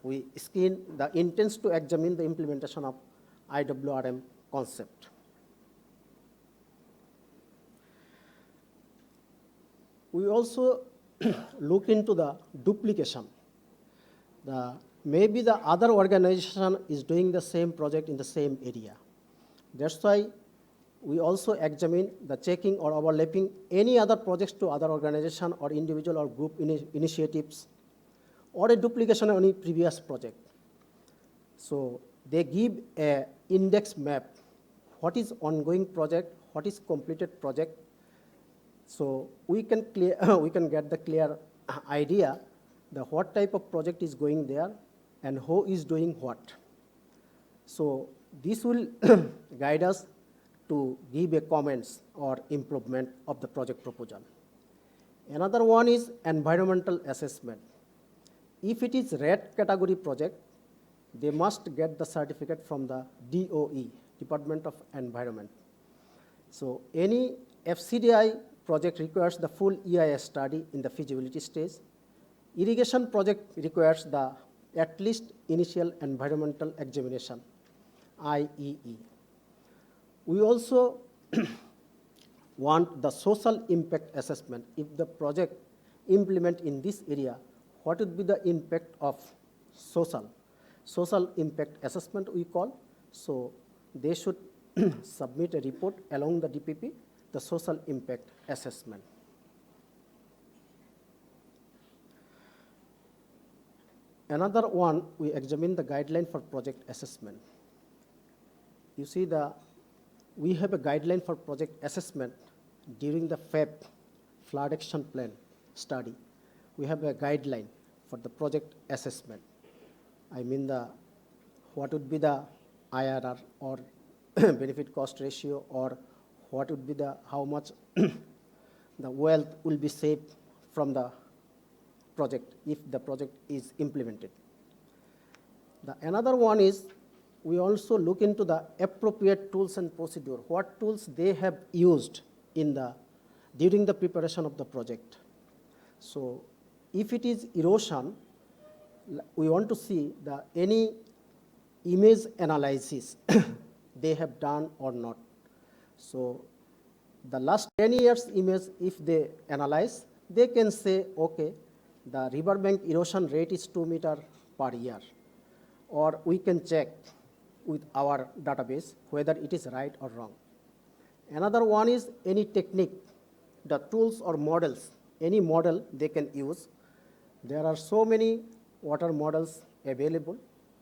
We screen the intents to examine the implementation of IWRM concept. We also look into the duplication. Maybe the other organization is doing the same project in the same area. That's why we also examine the checking or overlapping any other projects to other organization or individual or group initiatives or a duplication of any previous project. So they give a index map, what is ongoing project, what is completed project. So we can get the clear idea that what type of project is going there and who is doing what. So this will guide us to give a comments or improvement of the project proposal. Another one is environmental assessment. If it is red category project, they must get the certificate from the DOE, Department of Environment. So any FCDI project requires the full EIS study in the feasibility stage. Irrigation project requires the at least initial environmental examination, IEE. We also want the social impact assessment. If the project implement in this area, what would be the impact of social impact assessment we call. So they should submit a report along the DPP, the social impact assessment. Another one, we examine the guideline for project assessment. You see we have a guideline for project assessment during the FAB, flood action plan study, we have a guideline for the project assessment. I mean what would be the IRR or benefit cost ratio, or what would be how much the wealth will be saved from the project if the project is implemented. Another one is we also look into the appropriate tools and procedure, what tools they have used during the preparation of the project. So if it is erosion, we want to see any image analysis they have done or not. So the last 10 years image, if they analyze, they can say, okay, the riverbank erosion rate is 2 meters per year. Or we can check with our database whether it is right or wrong. Another one is any technique, the tools or models, any model they can use. There are so many water models available.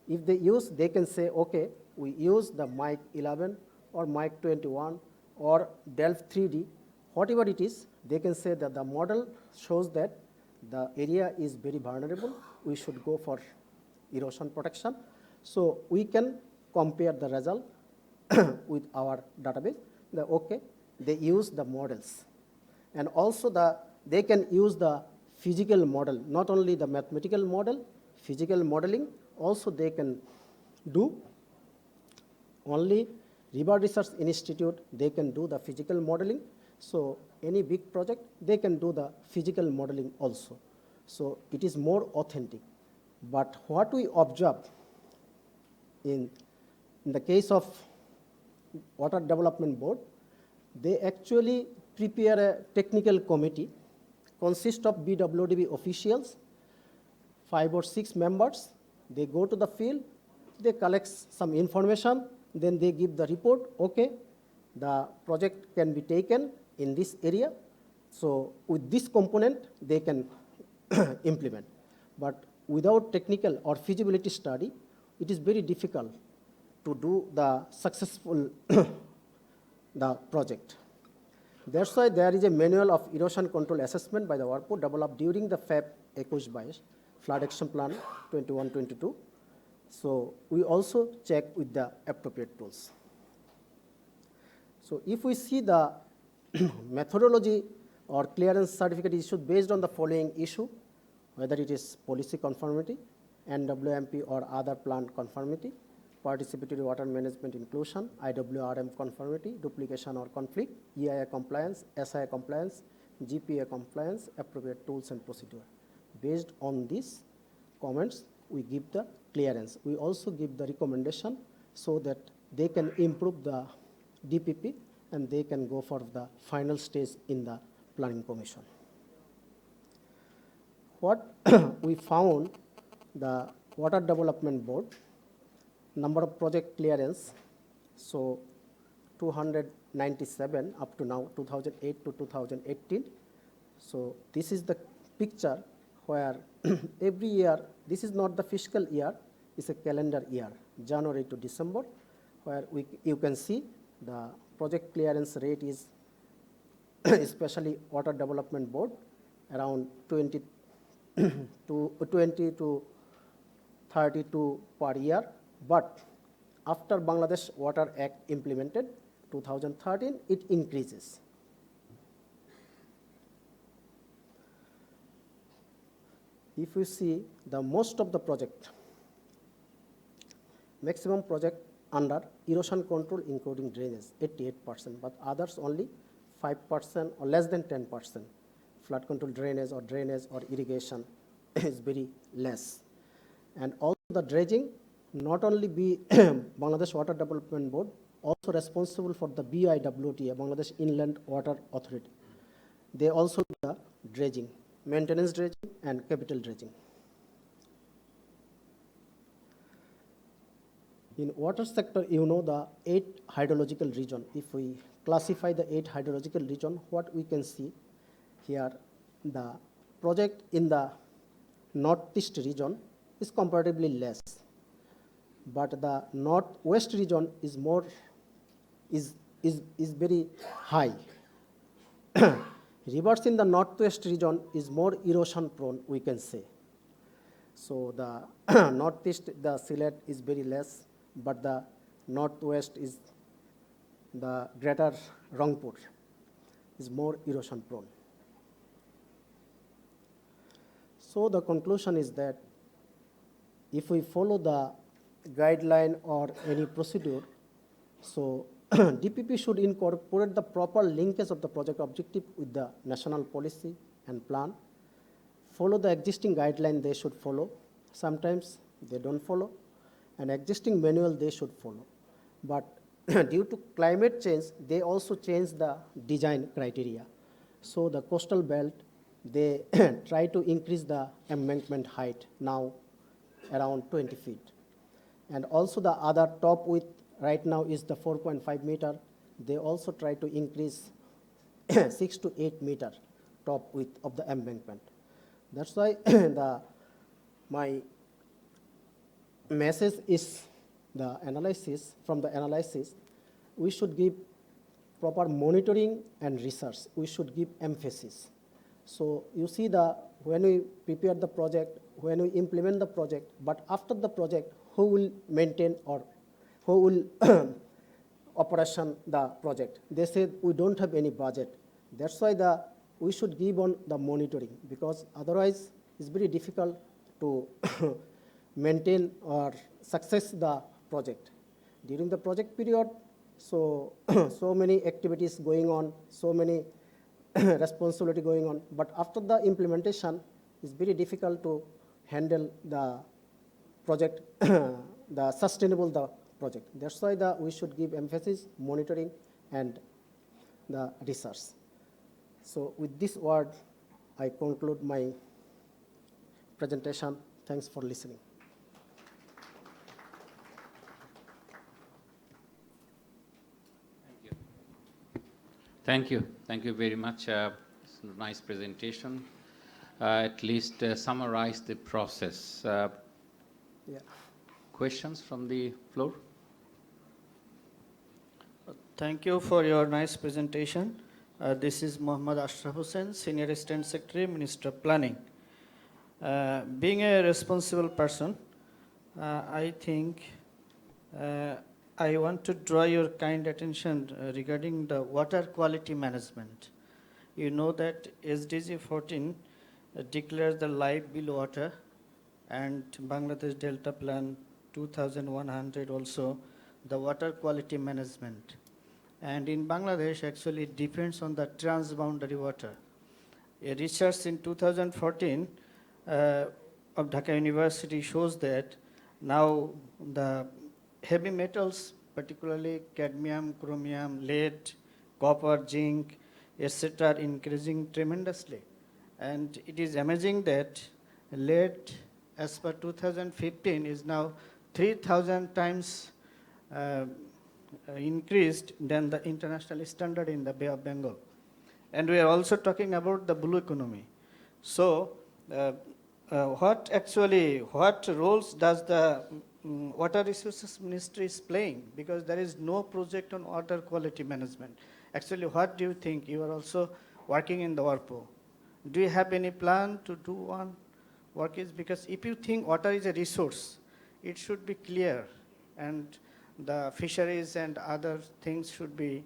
If they use, they can say, okay, we use the MIC 11 or MIC 21 or DELF 3D, whatever it is, they can say that the model shows that the area is very vulnerable, we should go for erosion protection. So we can compare the result with our database. Okay, they use the models. And also they can use the physical model, not only the mathematical model, physical modeling, also they can do. Only River Research Institute, they can do the physical modeling. So any big project, they can do the physical modeling also. So it is more authentic. But what we observe in the case of Water Development Board, they actually prepare a technical committee, consists of BWDB officials, 5 or 6 members. They go to the field, they collect some information, then they give the report, okay, the project can be taken in this area. So with this component, they can implement. But without technical or feasibility study, it is very difficult to do the successful the project. That's why there is a manual of erosion control assessment by the WARPO developed during the FAB 21-22 Flood Action Plan 21-22. So we also check with the appropriate tools. So if we see the methodology or clearance certificate issued based on the following issue, whether it is policy conformity, NWMP or other plan conformity, participatory water management inclusion, IWRM conformity, duplication or conflict, EIA compliance, SIA compliance, GPA compliance, appropriate tools and procedure. Based on these comments, we give the clearance. We also give the recommendation so that they can improve the DPP and they can go for the final stage in the planning commission. What we found, the Water Development Board, number of project clearance, so 297 up to now, 2008 to 2018. So this is the picture where every year, this is not the fiscal year, it's a calendar year, January to December, where you can see the project clearance rate is, especially Water Development Board, around 20 to 32 per year. But after Bangladesh Water Act implemented, 2013, it increases. If you see the most of the project, maximum project under erosion control including drainage, 88%, but others only 5% or less than 10%. Flood control drainage or irrigation is very less. And also the dredging, not only be Bangladesh Water Development Board, also responsible for the BIWTA, Bangladesh Inland Water Authority. They also do the dredging, maintenance dredging and capital dredging. In water sector, you know the 8 hydrological region. If we classify the 8 hydrological region, what we can see here, the project in the northeast region is comparatively less, but the northwest region is very high. Rivers in the northwest region is more erosion prone, we can say. So the northeast, the Sylhet is very less, but the northwest is the greater Rangpur is more erosion prone. So the conclusion is that if we follow the guideline or any procedure, so DPP should incorporate the proper linkage of the project objective with the national policy and plan, follow the existing guideline they should follow. Sometimes they don't follow, and existing manual they should follow. But due to climate change, they also change the design criteria. So the coastal belt, they try to increase the embankment height now around 20 feet. And also the other top width right now is the 4.5 meter. They also try to increase 6 to 8 meter top width of the embankment. That's why my message is the analysis, from the analysis, we should give proper monitoring and research. We should give emphasis. So you see when we prepare the project, when we implement the project, but after the project, who will maintain or who will operation the project? They said we don't have any budget. That's why we should give on the monitoring, because otherwise it's very difficult to maintain or success the project. During the project period, so many activities going on, so many responsibility going on, but after the implementation, it's very difficult to handle the project, the sustainable the project. That's why we should give emphasis, monitoring, and the research. So with this word, I conclude my presentation. Thanks for listening. Thank you. Thank you very much. It's a nice presentation. At least summarize the process. Yeah. Questions from the floor? Thank you for your nice presentation. This is Mohammad Ashraf Hussain, Senior Assistant Secretary, Minister of Planning. Being a responsible person, I think I want to draw your kind attention regarding the water quality management. You know that SDG 14 declares the life below water, and Bangladesh Delta Plan 2100 also the water quality management. And in Bangladesh, actually it depends on the transboundary water. A research in 2014 of Dhaka University shows that now the heavy metals, particularly cadmium, chromium, lead, copper, zinc, etc., are increasing tremendously. And it is amazing that lead, as per 2015, is now 3,000 times increased than the international standard in the Bay of Bengal. And we are also talking about the blue economy. So what roles does the Water Resources Ministry is playing? Because there is no project on water quality management. Actually, what do you think? You are also working in the WARPO. Do you have any plan to do one work? Because if you think water is a resource, it should be clear, and the fisheries and other things should be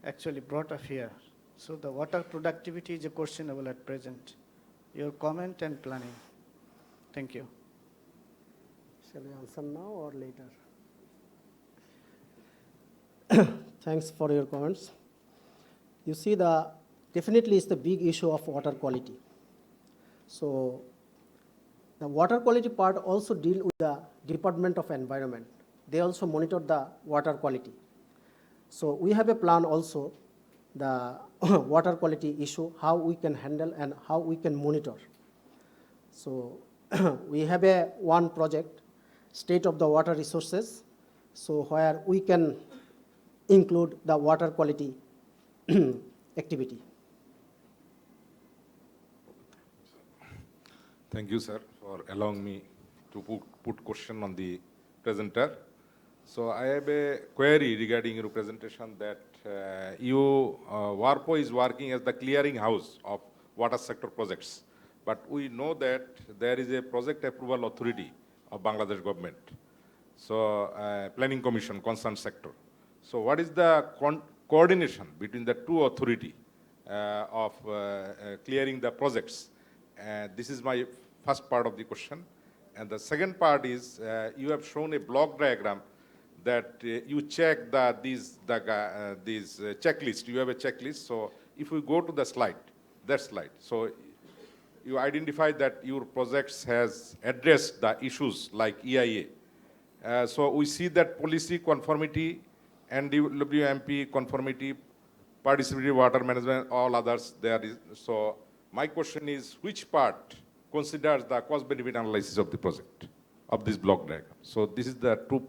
actually brought up here. So the water productivity is questionable at present. Your comment and planning. Thank you. Shall we answer now or later? Thanks for your comments. You see, definitely it's the big issue of water quality. So the water quality part also deal with the Department of Environment. They also monitor the water quality. So we have a plan also, the water quality issue, how we can handle and how we can monitor. So we have one project, State of the Water Resources, so where we can include the water quality activity. Thank you, sir, for allowing me to put question on the presenter. So I have a query regarding your presentation that WARPO is working as the clearing house of water sector projects. But we know that there is a project approval authority of Bangladesh government. So planning commission, concerned sector. So what is the coordination between the two authority of clearing the projects? This is my first part of the question. And the second part is you have shown a block diagram that you check these checklist. You have a checklist. So if we go to the slide, that slide. So you identify that your projects has addressed the issues like EIA. So we see that policy conformity, NWMP conformity, participatory water management, all others there is. So my question is, which part considers the cost-benefit analysis of the project, of this block diagram? So this is the two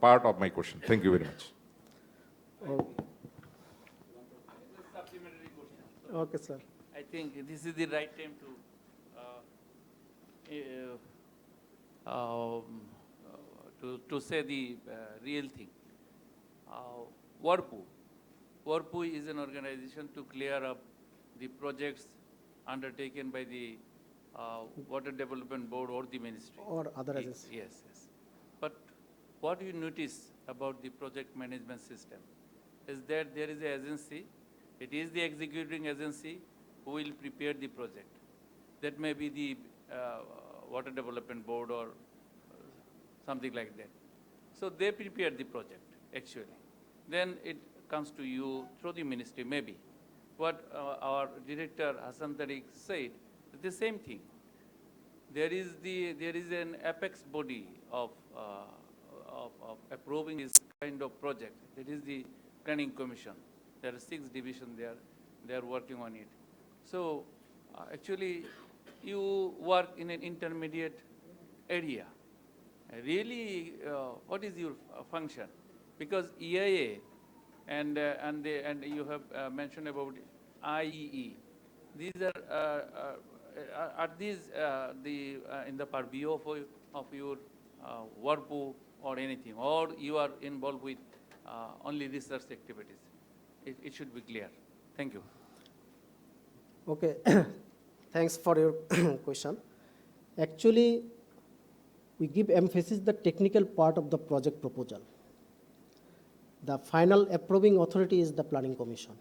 part of my question. Thank you very much. Okay, sir. I think this is the right time to say the real thing. WARPO is an organization to clear up the projects undertaken by the Water Development Board or the ministry. Or other agencies. Yes, yes. But what you notice about the project management system is that there is an agency, it is the executing agency who will prepare the project. That may be the Water Development Board or something like that. So they prepare the project, actually. Then it comes to you through the ministry, maybe. What our director Hassan Tariq said, the same thing. There is an apex body of approving this kind of project. It is the Planning Commission. There are 6 divisions there. They are working on it. So actually, you work in an intermediate area. Really, what is your function? Because EIA and you have mentioned about IEE. These are these in the purview of your WARPO or anything, or you are involved with only research activities? It should be clear. Thank you. Okay, thanks for your question. Actually, we give emphasis the technical part of the project proposal. The final approving authority is the Planning Commission.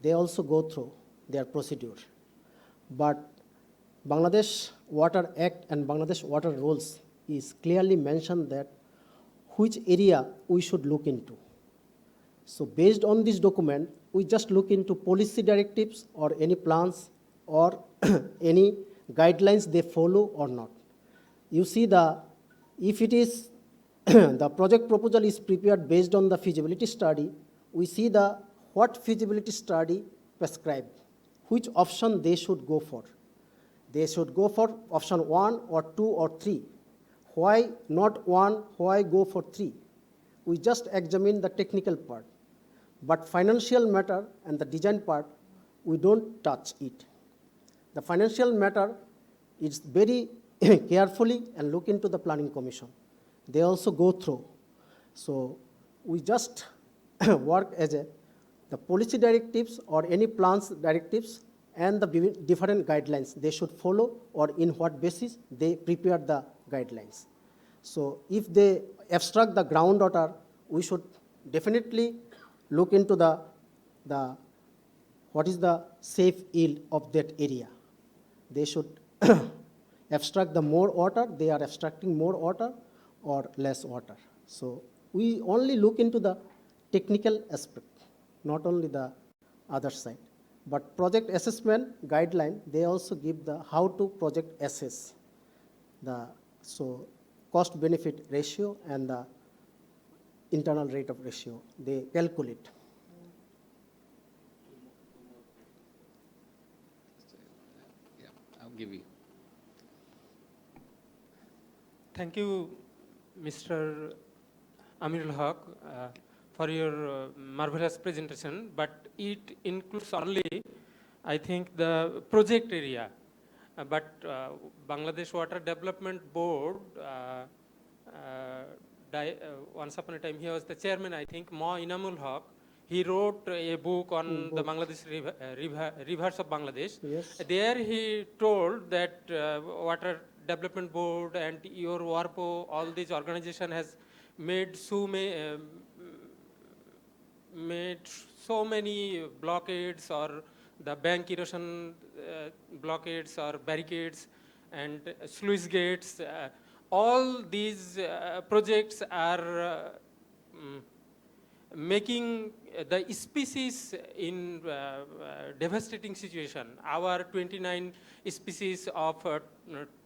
They also go through their procedure. But Bangladesh Water Act and Bangladesh Water Rules is clearly mentioned that which area we should look into. So based on this document, we just look into policy directives or any plans or any guidelines they follow or not. You see if it is the project proposal is prepared based on the feasibility study, we see what feasibility study prescribed, which option they should go for. They should go for option 1 or 2 or 3. Why not 1? Why go for 3? We just examine the technical part. But financial matter and the design part, we don't touch it. The financial matter is very carefully and look into the Planning Commission. They also go through. So we just work as the policy directives or any plans directives and the different guidelines they should follow, or in what basis they prepare the guidelines. So if they abstract the groundwater, we should definitely look into what is the safe yield of that area. They should abstract the more water, they are abstracting more water or less water. So we only look into the technical aspect, not only the other side. But project assessment guideline, they also give the how to project assess so cost benefit ratio and the internal rate of ratio, they calculate. Yeah, I'll give you. Thank you, Mr. Amirul Haq, for your marvelous presentation, but it includes only, I think, the project area. But Bangladesh Water Development Board, once upon a time, he was the chairman, I think, Ma Inamul Haq. he wrote a book on the Bangladesh rivers of Bangladesh. Yes. There he told that Water Development Board and your WARPO, all these organization has made made so many blockades or the bank erosion blockades or barricades and sluice gates. All these projects are making the species in devastating situation. Our 29 species of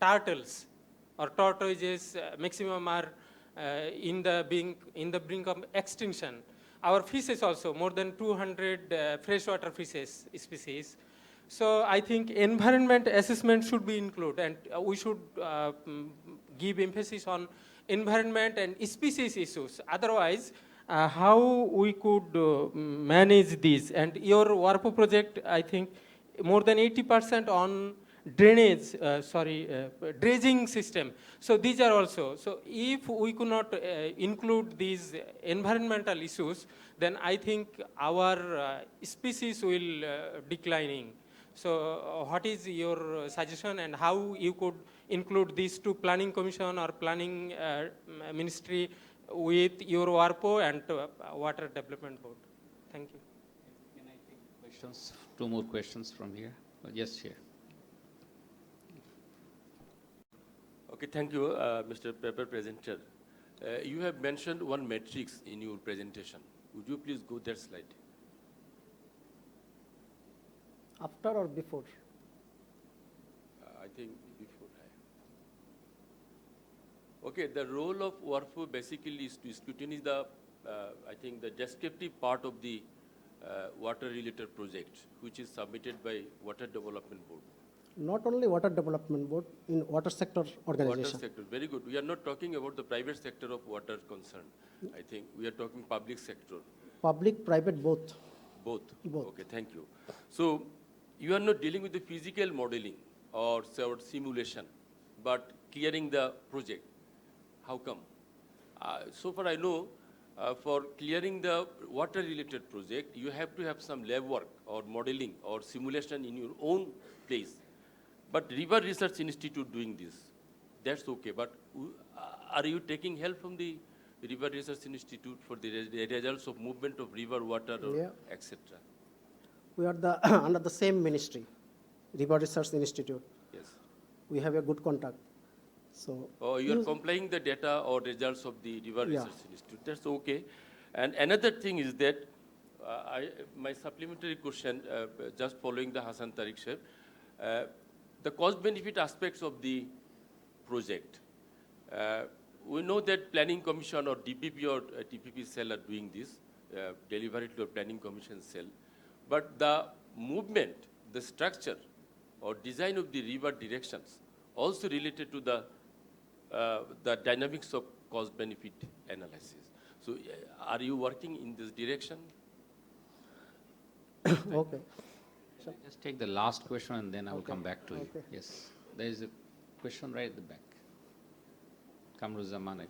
turtles or tortoises maximum are in the brink of extinction. Our fishes also, more than 200 freshwater fishes species. So I think environment assessment should be included, and we should give emphasis on environment and species issues. Otherwise, how we could manage this? And your WARPO project, I think, more than 80% on drainage, dredging system. So these are also, so if we could not include these environmental issues, then I think our species will declining. So what is your suggestion and how you could include these two planning commission or planning ministry with your WARPO and Water Development Board? Thank you. Can I take questions? Two more questions from here. Yes, here. Okay, thank you, Mr. Paper Presenter. You have mentioned one matrix in your presentation. Would you please go that slide? After or before? I think before. Okay, the role of WARPO basically is to scrutinize the, I think, the descriptive part of the water-related project, which is submitted by Water Development Board. Not only Water Development Board, in water sector organization. Water sector, very good. We are not talking about the private sector of water concern. I think we are talking public sector. Public, private, both. Both? Both. Okay, thank you. So you are not dealing with the physical modeling or simulation, but clearing the project. How come? So far I know, for clearing the water-related project, you have to have some lab work or modeling or simulation in your own place. But River Research Institute doing this, that's okay. But are you taking help from the River Research Institute for the results of movement of river water, or etc.? We are the under the same ministry, River Research Institute. Yes. We have a good contact. So. Oh, you are complying the data or results of the River Research Institute. That's okay. And another thing is that my supplementary question, just following the Hassan Tariq Sahib, the cost-benefit aspects of the project. We know that Planning Commission or DPP or TPP cell are doing this, deliver it to a Planning Commission cell. But the movement, the structure or design of the river directions also related to the dynamics of cost-benefit analysis. So are you working in this direction? Okay. Just take the last question and then I will come back to you. Okay. Yes. There is a question right at the back. Kamruzaman.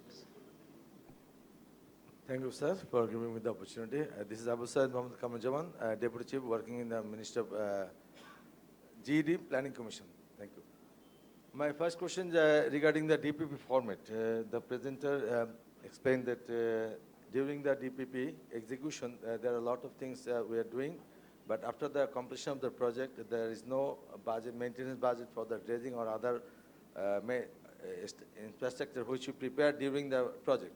Thank you, sir, for giving me the opportunity. This is Abu Said Mohammed Kamruzaman, Deputy Chief working in the Ministry of GED Planning Commission. Thank you. My first question regarding the DPP format. The presenter explained that during the DPP execution, there are a lot of things we are doing. But after the completion of the project, there is no budget, maintenance budget for the dredging or other infrastructure which you prepare during the project.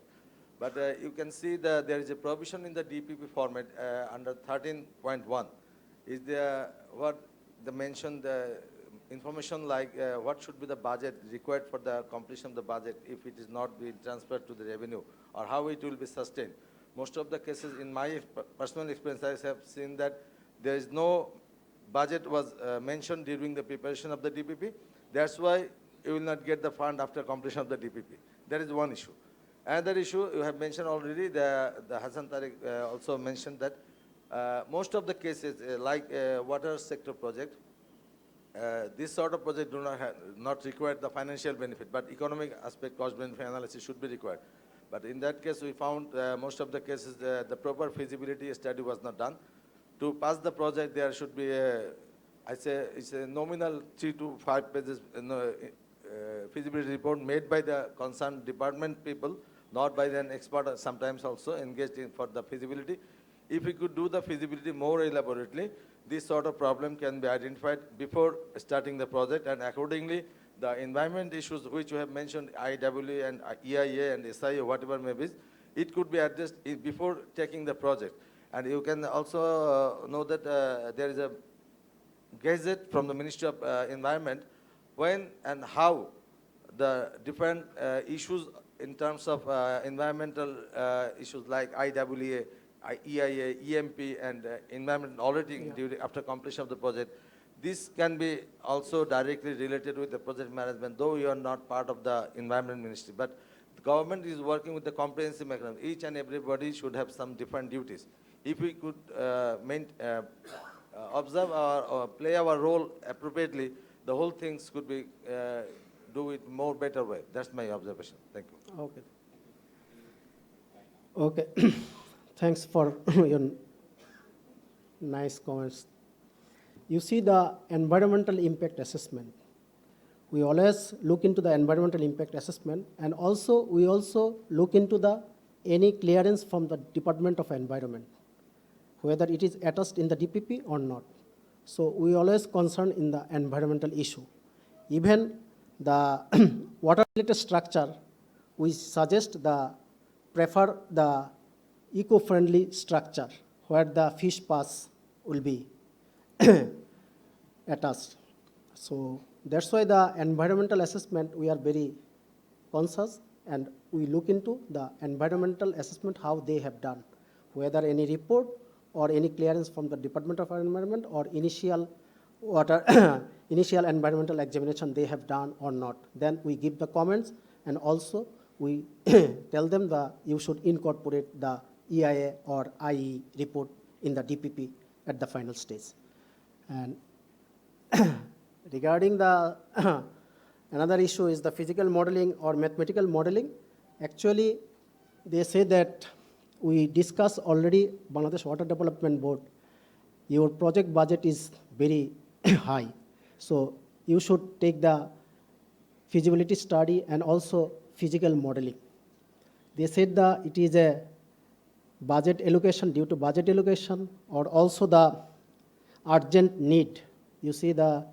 But you can see that there is a provision in the DPP format under 13.1. Is there what the mention the information like what should be the budget required for the completion of the budget if it is not being transferred to the revenue, or how it will be sustained? Most of the cases, in my personal experience, I have seen that there is no budget was mentioned during the preparation of the DPP. That's why you will not get the fund after completion of the DPP. That is one issue. Another issue you have mentioned already, the Hassan Tariq also mentioned that most of the cases, like water sector project, this sort of project do not require the financial benefit, but economic aspect, cost benefit analysis should be required. But in that case, we found most of the cases the proper feasibility study was not done. To pass the project, there should be it's a nominal 3 to 5 pages feasibility report made by the concerned department people, not by an expert, sometimes also engaged in for the feasibility. If we could do the feasibility more elaborately, this sort of problem can be identified before starting the project, and accordingly, the environment issues which you have mentioned, IWA and EIA and SIA, whatever may be, it could be addressed before taking the project. And you can also know that there is a gazette from the Ministry of Environment when and how the different issues in terms of environmental issues like IWA, EIA, EMP, and environmental auditing after completion of the project. This can be also directly related with the project management, though you are not part of the Environment Ministry. But the government is working with the comprehensive mechanism. Each and everybody should have some different duties. If we could observe or play our role appropriately, the whole things could be do it more better way. That's my observation. Thank you. Okay. Okay. Thanks for your nice comments. You see the environmental impact assessment. We always look into the environmental impact assessment, and also we also look into the any clearance from the Department of Environment, whether it is attached in the DPP or not. So we always concern in the environmental issue. Even the water-related structure, we suggest prefer the eco-friendly structure where the fish pass will be attached. So that's why the environmental assessment, we are very conscious, and we look into the environmental assessment, how they have done, whether any report or any clearance from the Department of Environment or initial initial environmental examination they have done or not. Then we give the comments, and also we tell them you should incorporate the EIA or IE report in the DPP at the final stage. And regarding the another issue is the physical modeling or mathematical modeling. Actually, they say that we discussed already Bangladesh Water Development Board. Your project budget is very high, so you should take the feasibility study and also physical modeling. They said that it is a budget allocation, due to budget allocation, or also the urgent need. You see the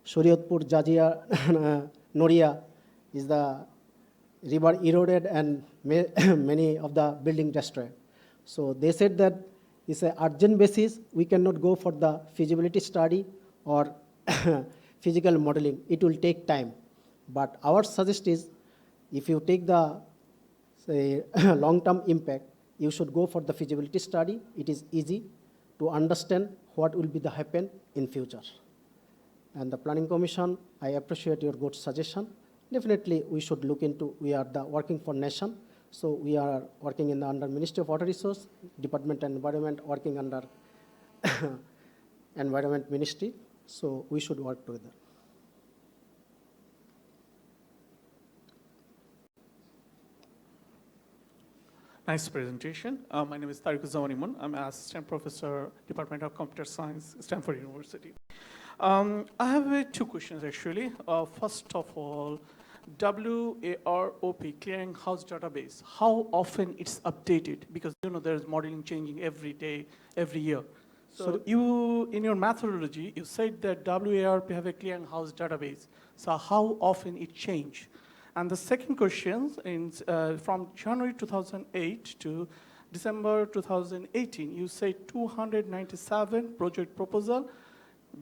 Shariatpur, Jajia, Noria is the river eroded and many of the building destroyed. So they said that it's an urgent basis. We cannot go for the feasibility study or physical modeling. It will take time. But our suggestion is, if you take the long-term impact, you should go for the feasibility study. It is easy to understand what will be the happen in future. And the Planning Commission, I appreciate your good suggestion. Definitely, we should look into, we are the working for nation, so we are working in the under Ministry of Water Resource, Department of Environment, working under Environment Ministry, so we should work together. Nice presentation. My name is Tariq Zawanimun. I'm an assistant professor, Department of Computer Science, Stanford University. I have two questions actually. First of all, WAROP, Clearinghouse Database, how often it's updated? Because there's modeling changing every day, every year. So you, in your methodology, you said that WARP have a clearinghouse database. So how often it change? And the second question is from January 2008 to December 2018, you say 297 project proposal,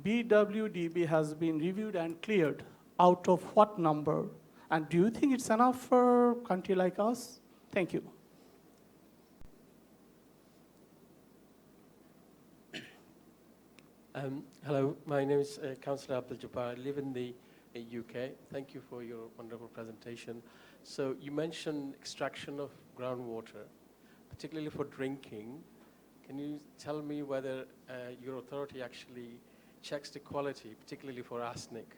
BWDB has been reviewed and cleared. Out of what number? And do you think it's enough for a country like us? Thank you. Hello, my name is Councillor Abdul Jabbar. I live in the UK. Thank you for your wonderful presentation. So you mentioned extraction of groundwater, particularly for drinking. Can you tell me whether your authority actually checks the quality, particularly for arsenic?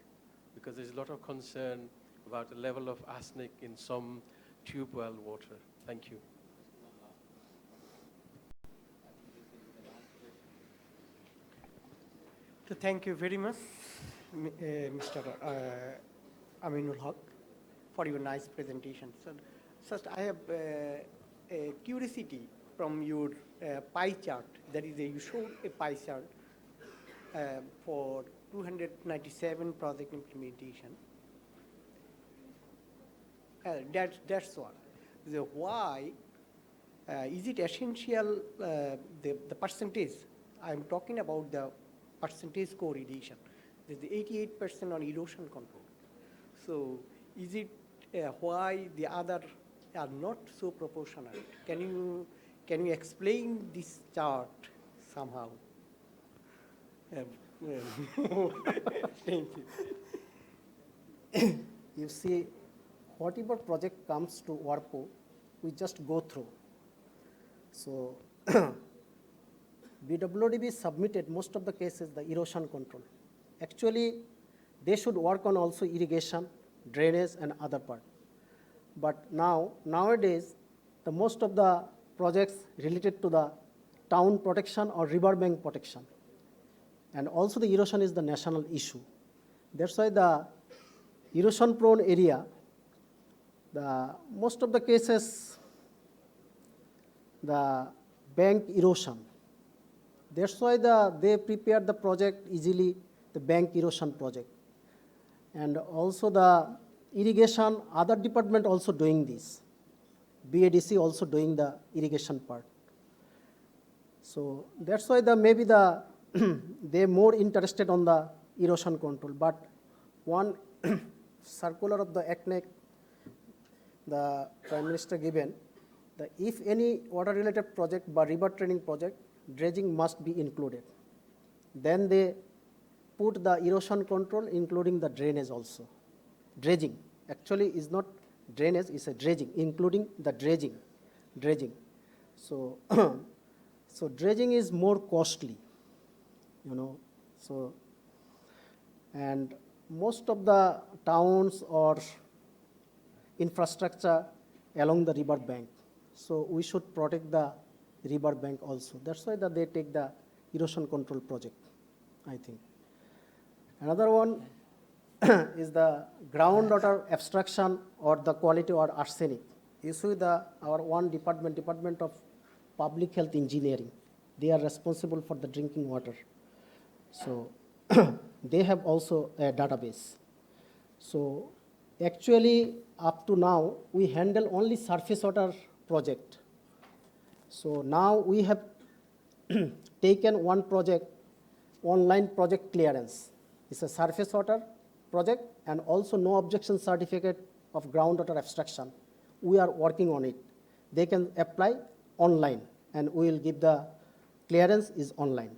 Because there's a lot of concern about the level of arsenic in some tube well water. Thank you. So thank you very much, Mr. Aminul Haq, for your nice presentation. So, first, I have a curiosity from your pie chart. That is, you showed a pie chart for 297 project implementation. That's one. The why is it essential? The percentage. I'm talking about the percentage correlation. There's the 88% on erosion control. So is it why the other are not so proportional? Can you explain this chart somehow? Thank you. You see, whatever project comes to WARPO, we just go through. So BWDB submitted most of the cases the erosion control. Actually, they should work on also irrigation, drainage, and other part. But nowadays, the most of the projects related to the town protection or riverbank protection. And also the erosion is the national issue. That's why the erosion prone area, most of the cases, the bank erosion. That's why they prepare the project easily, the bank erosion project. And also the irrigation, other department also doing this. BADC also doing the irrigation part. So that's why maybe they're more interested on the erosion control. But one circular of the ACNEC, the Prime Minister given, that if any water-related project or river training project, dredging must be included. Then they put the erosion control, including the drainage also. Dredging actually is not drainage; it's a dredging, including the dredging. So, so dredging is more costly, you know. So, and most of the towns or infrastructure along the river bank. So we should protect the river bank also. That's why they take the erosion control project, I think. Another one is the groundwater abstraction or the quality or arsenic. You see our one Department of Public Health Engineering. They are responsible for the drinking water. So they have also a database. So actually up to now, we handle only surface water project. So now we have taken one project, online project clearance. It's a surface water project and also no objection certificate of groundwater abstraction. We are working on it. They can apply online and we will give the clearance is online.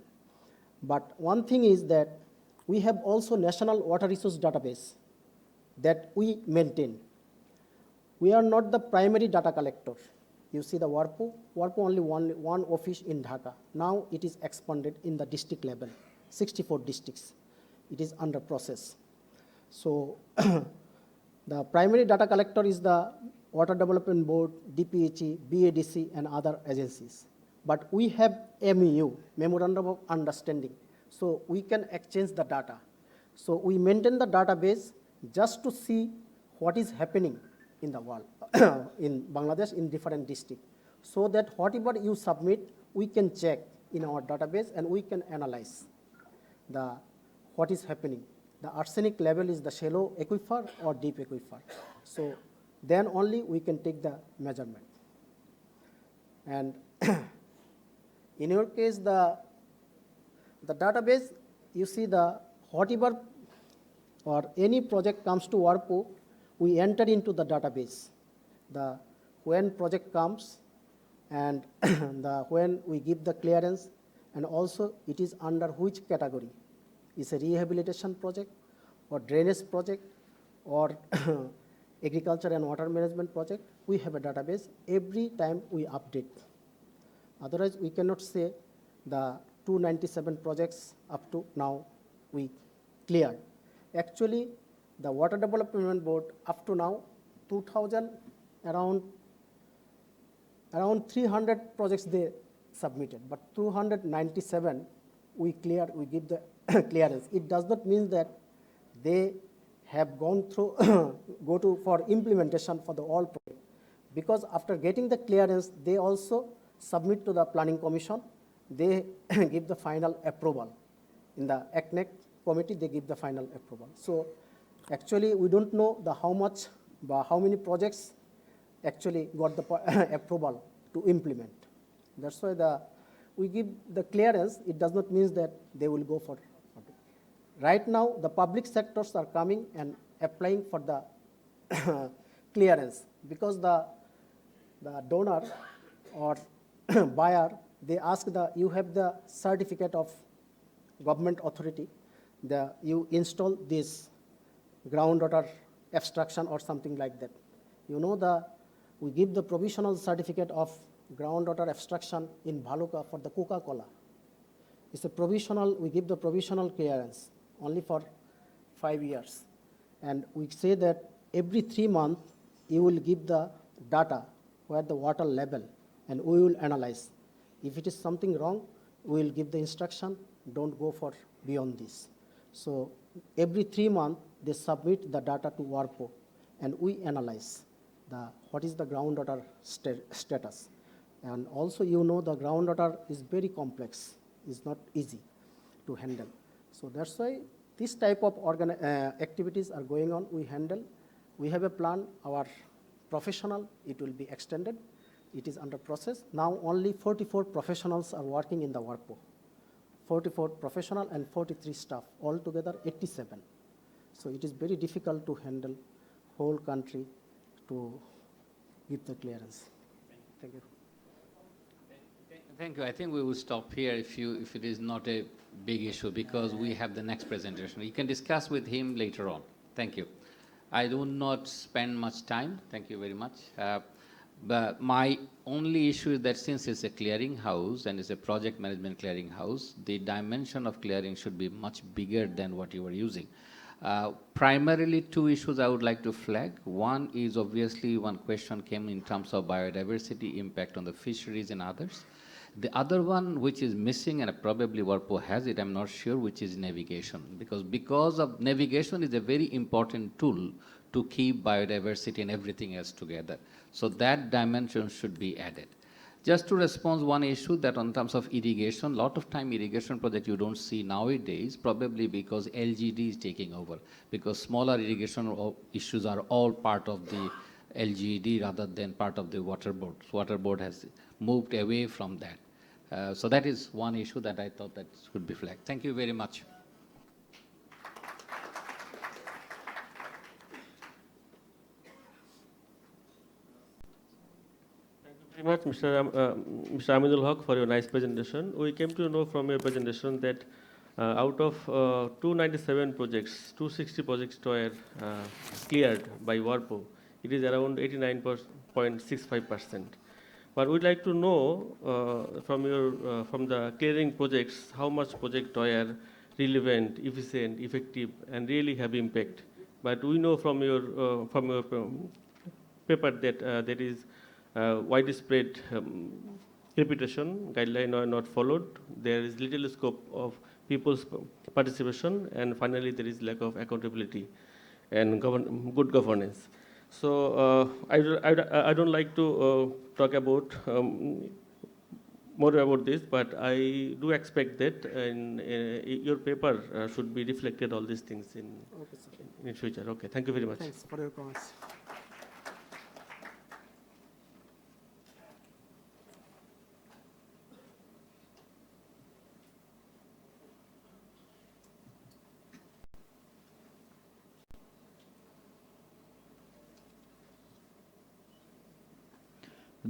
But one thing is that we have also National Water Resource Database that we maintain. We are not the primary data collector. You see the WARPO only one office in Dhaka. Now it is expanded in the district level, 64 districts. It is under process. So the primary data collector is the Water Development Board, DPHE, BADC, and other agencies. But we have MEU, Memorandum of Understanding, so we can exchange the data. So we maintain the database just to see what is happening in the world, in Bangladesh, in different districts, so that whatever you submit, we can check in our database and we can analyze what is happening. The arsenic level is the shallow aquifer or deep aquifer. So then only we can take the measurement. And in your case, the database, you see whatever or any project comes to WARPO, we enter into the database. When project comes and when we give the clearance, and also it is under which category. It's a rehabilitation project or drainage project or agriculture and water management project. We have a database. Every time we update. Otherwise, we cannot say the 297 projects up to now we cleared. Actually, the Water Development Board up to now, around around 300 projects they submitted, but 297 we give the clearance. It does not mean that they have gone through, for implementation for the all project. Because after getting the clearance, they also submit to the Planning Commission, they give the final approval. In the ACNEC committee, they give the final approval. So actually, we don't know how many projects actually got the approval to implement. That's why we give the clearance. It does not mean that they will go for. Right now, the public sectors are coming and applying for the clearance because the donor or buyer, they ask you have the certificate of government authority, you install this groundwater abstraction or something like that. You know, we give the provisional certificate of groundwater abstraction in Bhaluka for the Coca-Cola. It's a provisional, we give the provisional clearance only for 5 years. And we say that every 3 months, you will give the data where the water level, and we will analyze. If it is something wrong, we will give the instruction, don't go for beyond this. So every 3 months, they submit the data to WARPO, and we analyze what is the groundwater status. And also, you know, the groundwater is very complex. It's not easy to handle. So that's why this type of activities are going on. We have a plan. Our professional, it will be extended. It is under process. Now only 44 professionals are working in the WARPO. 44 professional and 43 staff, altogether 87. So it is very difficult to handle whole country to give the clearance. Thank you. Thank you. I think we will stop here if it is not a big issue, because we have the next presentation. You can discuss with him later on. Thank you. I do not spend much time. Thank you very much. But my only issue is that since it's a clearing house and it's a project management clearing house, the dimension of clearing should be much bigger than what you are using. Primarily, 2 issues I would like to flag. One is obviously one question came in terms of biodiversity impact on the fisheries and others. The other one, which is missing, and probably WARPO has it, I'm not sure, which is navigation. Because of navigation is a very important tool to keep biodiversity and everything else together. So that dimension should be added. Just to respond one issue that on terms of irrigation, a lot of time irrigation project you don't see nowadays, probably because LGD is taking over. Because smaller irrigation issues are all part of the LGD rather than part of the water board. So water board has moved away from that. So that is one issue that I thought that should be flagged. Thank you very much. Thank you very much, Mr. Aminul Haq, for your nice presentation. We came to know from your presentation that out of 297 projects, 260 projects were cleared by WARPO. It is around 89.65%. But we'd like to know from the clearing projects, how much projects are relevant, efficient, effective, and really have impact. But we know from your paper that there is widespread repetition, guidelines are not followed. There is little scope of people's participation, and finally there is lack of accountability and good governance. So I don't like to talk about more about this, but I do expect that in your paper should be reflected all these things in future. Okay, thank you very much. Thanks for your comments.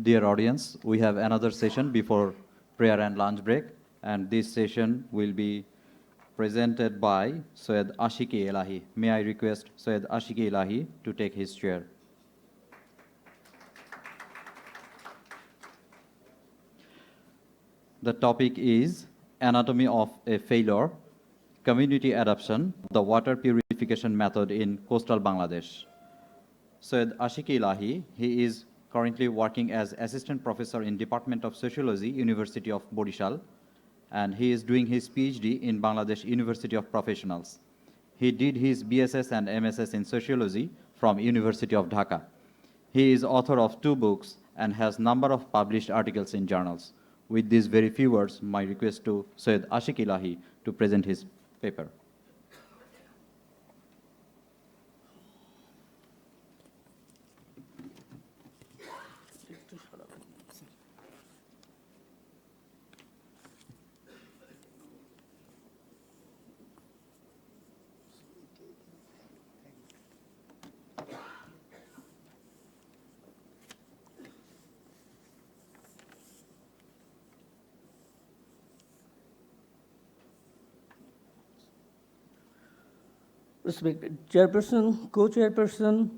Dear audience, we have another session before prayer and lunch break, and this session will be presented by Syed Ashiki Elahi. May I request Syed Ashiki Elahi to take his chair. The topic is Anatomy of a Failure, Community Adoption, the Water Purification Method in Coastal Bangladesh. Syed Ashiki Elahi, he is currently working as assistant professor in Department of Sociology, University of Borishal, and he is doing his PhD in Bangladesh University of Professionals. He did his BSS and MSS in Sociology from University of Dhaka. He is author of 2 books and has number of published articles in journals. With these very few words, my request to Syed Ashik Elahi to present his paper. Respected Chairperson, Co-Chairperson,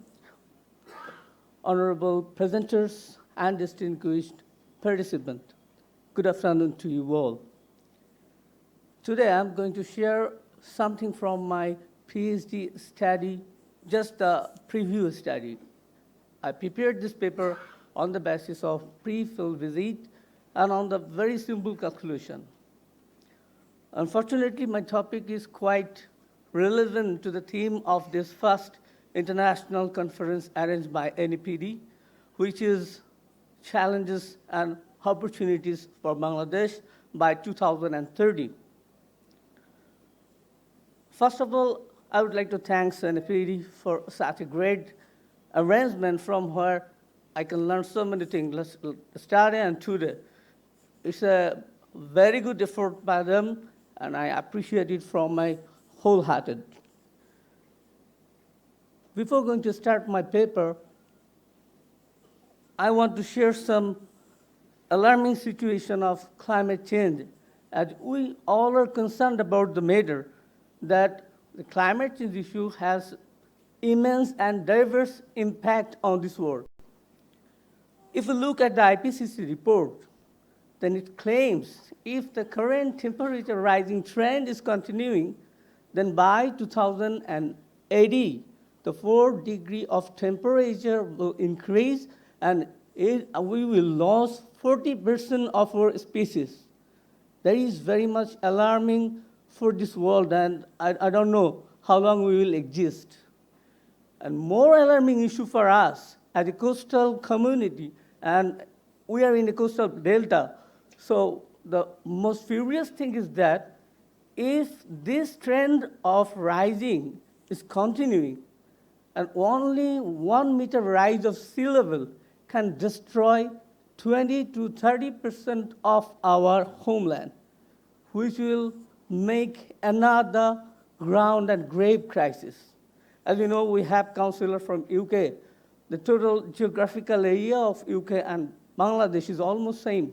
Honorable Presenters, and distinguished participants, good afternoon to you all. Today I'm going to share something from my PhD study, just a preview study. I prepared this paper on the basis of pre-field visit and on the very simple conclusion. Unfortunately, my topic is quite relevant to the theme of this first international conference arranged by NEPD, which is challenges and opportunities for Bangladesh by 2030. First of all, I would like to thank NEPD for such a great arrangement from where I can learn so many things yesterday and today. It's a very good effort by them, and I appreciate it from my wholehearted. Before going to start my paper, I want to share some alarming situation of climate change, as we all are concerned about the matter that the climate change issue has immense and diverse impact on this world. If we look at the IPCC report, then it claims if the current temperature rising trend is continuing, then by 2080, the 4 degree of temperature will increase and we will lose 40% of our species. That is very much alarming for this world, and I don't know how long we will exist. And more alarming issue for us as a coastal community, and we are in a coastal delta, so the most furious thing is that if this trend of rising is continuing, and only 1 meter rise of sea level can destroy 20 to 30% of our homeland, which will make another ground and grave crisis. As you know, we have counselor from UK. The total geographical area of UK and Bangladesh is almost same.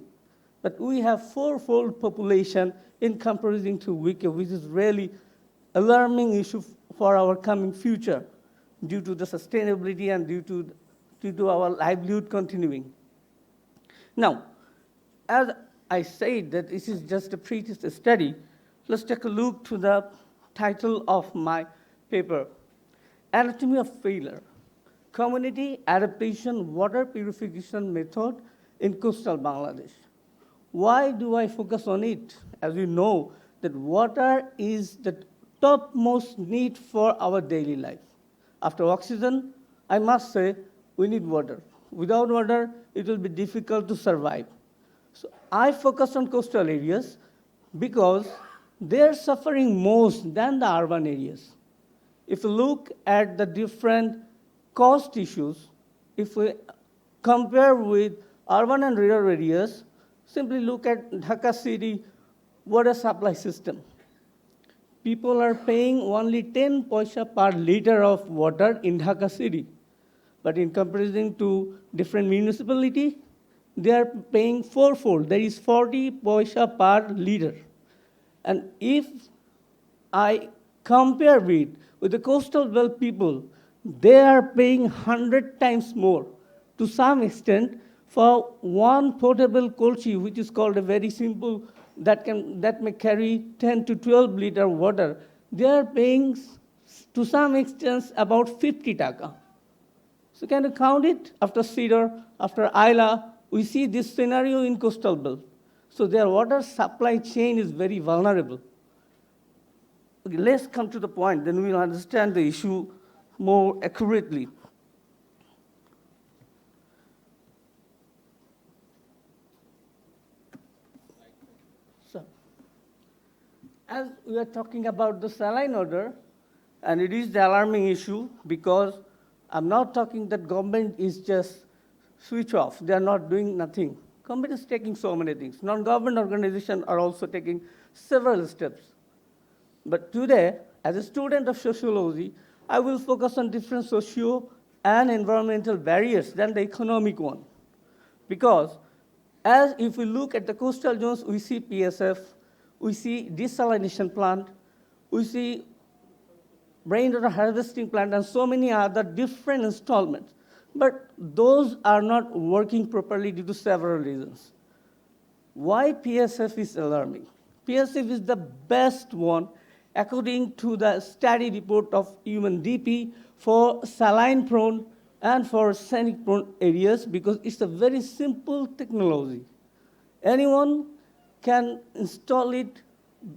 But we have 4-fold population in comparison to UK, which is really alarming issue for our coming future due to the sustainability and due to our livelihood continuing. Now, as I said that this is just a previous study, let's take a look to the title of my paper, Anatomy of Failure, Community Adaptation Water Purification Method in Coastal Bangladesh. Why do I focus on it? As you know, that water is the topmost need for our daily life. After oxygen, I must say, we need water. Without water, it will be difficult to survive. So I focus on coastal areas because they're suffering most than the urban areas. If you look at the different cost issues, if we compare with urban and rural areas, simply look at Dhaka city water supply system. People are paying only 10 paisa per liter of water in Dhaka city. But in comparison to different municipality, they are paying 4-fold. That is 40 paisa per liter. And if I compare with the coastal belt people, they are paying 100 times more. To some extent, for one potable kolchi, which is called a very simple, that may carry 10 to 12 liter water, they are paying to some extent about 50 taka. So can you count it after Cedar, after Isla? We see this scenario in coastal belt. So their water supply chain is very vulnerable. Okay, let's come to the point, then we'll understand the issue more accurately. So, as we are talking about the saline odor, and it is the alarming issue because I'm not talking that government is just switch off. They are not doing nothing. Government is taking so many things. Non-government organizations are also taking several steps. But today, as a student of sociology, I will focus on different socio and environmental barriers than the economic one. Because as if we look at the coastal zones, we see PSF, we see desalination plant, we see rainwater harvesting plant, and so many other different installments. But those are not working properly due to several reasons. Why PSF is alarming? PSF is the best one according to the study report of UNDP for saline-prone and for arsenic-prone areas because it's a very simple technology. Anyone can install it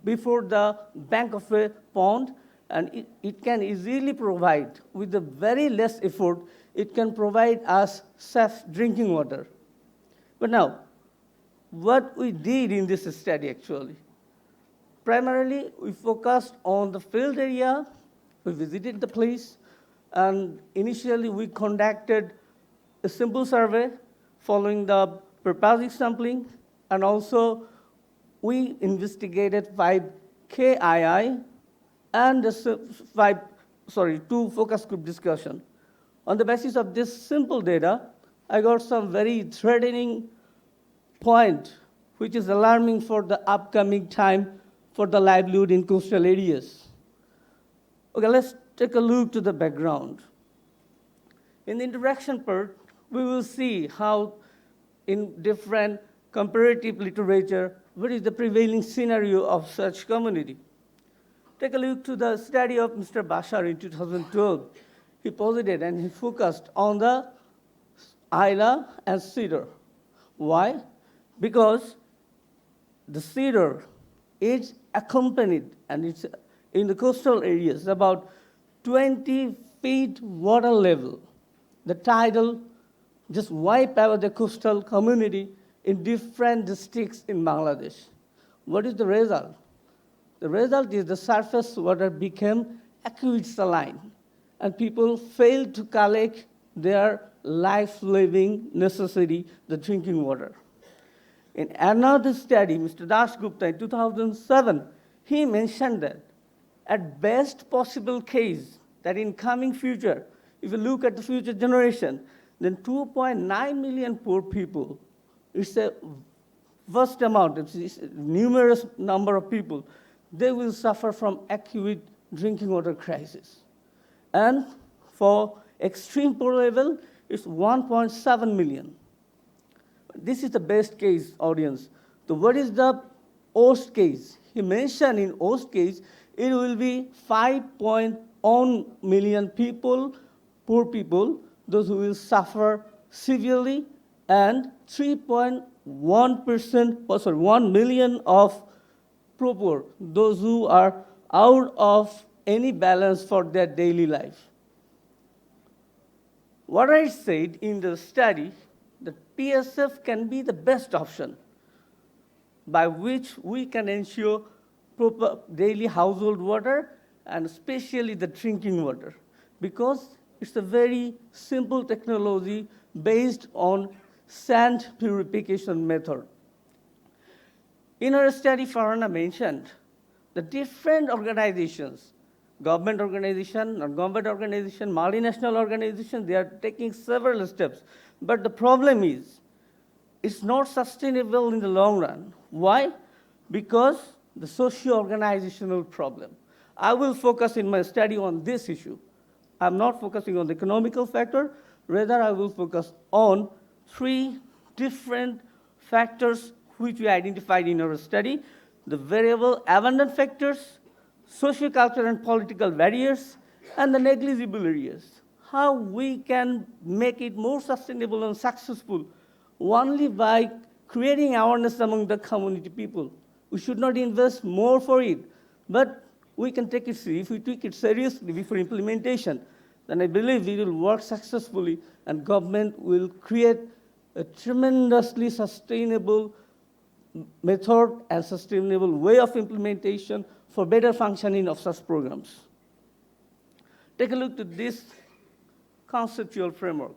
before the bank of a pond, and it can easily provide, with a very less effort, it can provide us safe drinking water. But now, what we did in this study actually, primarily we focused on the field area, we visited the place, and initially we conducted a simple survey following the purposive sampling, and also we investigated 5 KII and 2 focus group discussion. On the basis of this simple data, I got some very threatening point, which is alarming for the upcoming time for the livelihood in coastal areas. Okay, let's take a look to the background. In the introduction part, we will see how in different comparative literature, what is the prevailing scenario of such community. Take a look to the study of Mr. Bashar in 2012. He posited and he focused on the Isla and Cedar. Why? Because the Cedar is accompanied, and it's in the coastal areas, about 20 feet water level. The tidal just wipe out the coastal community in different districts in Bangladesh. What is the result? The result is the surface water became acute saline, and people failed to collect their life-living necessity, the drinking water. In another study, Mr. Das Gupta in 2007, he mentioned that at best possible case, that in coming future, if you look at the future generation, then 2.9 million poor people, it's a vast amount, it's a numerous number of people, they will suffer from acute drinking water crisis. And for extreme poor level, it's 1.7 million. This is the best case, audience. So what is the worst case? He mentioned in worst case, it will be 5.1 million people, poor people, those who will suffer severely, and 1 million of poor, those who are out of any balance for their daily life. What I said in the study, the PSF can be the best option by which we can ensure proper daily household water and especially the drinking water, because it's a very simple technology based on sand purification method. In our study, Farhana mentioned the different organizations, government organization, non-government organization, multinational organization, they are taking several steps. But the problem is, it's not sustainable in the long run. Why? Because the socio-organizational problem. I will focus in my study on this issue. I'm not focusing on the economical factor, rather I will focus on 3 different factors which we identified in our study: the variable abundant factors, socio-cultural and political barriers, and the negligible areas. how we can make it more sustainable and successful only by creating awareness among the community people. We should not invest more for it, but we can take it seriously. If we take it seriously before implementation, then I believe it will work successfully and government will create a tremendously sustainable method and sustainable way of implementation for better functioning of such programs. Take a look at this conceptual framework.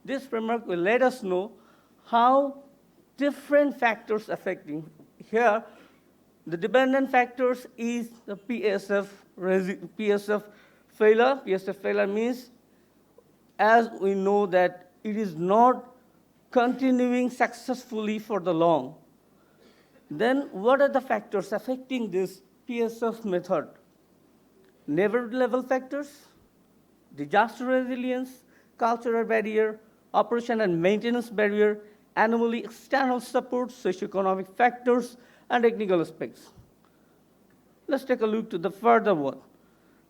This framework will let us know how different factors affecting. Here, the dependent factors is the PSF failure. PSF failure means, as we know that it is not continuing successfully for the long. Then what are the factors affecting this PSF method? Neighborhood level factors, disaster resilience, cultural barrier, operation and maintenance barrier, anomaly, external support, socioeconomic factors, and technical aspects. Let's take a look to the further one.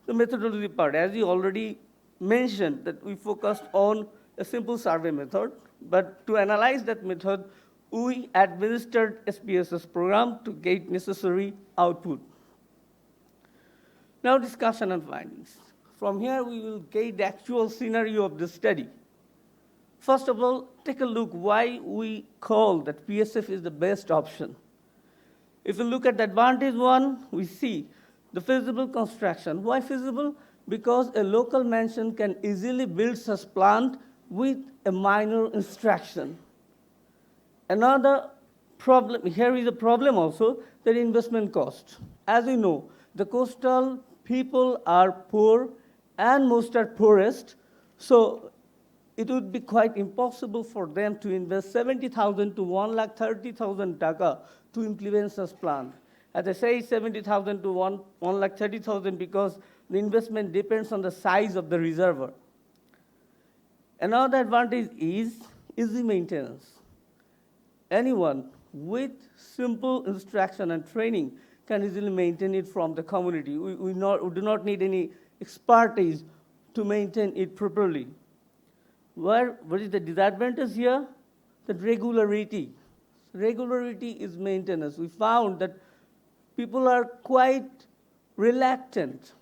The methodology part, as you already mentioned, that we focused on a simple survey method, but to analyze that method, we administered SPSS program to get necessary output. Now discussion and findings. From here, we will get the actual scenario of the study. First of all, take a look why we call that PSF is the best option. If you look at the advantage one, we see the feasible construction. Why feasible? Because a local mansion can easily build such plant with a minor instruction. Another problem, here is a problem also, the investment cost. As you know, the coastal people are poor and most are poorest, so it would be quite impossible for them to invest 70,000 to 1,30,000 taka to implement such plan. As I say, 70,000 to 1,30,000 because the investment depends on the size of the reservoir. Another advantage is easy maintenance. Anyone with simple instruction and training can easily maintain it from the community. We do not need any expertise to maintain it properly. What is the disadvantage here? The regularity. Regularity is maintenance. We found that people are quite reluctant.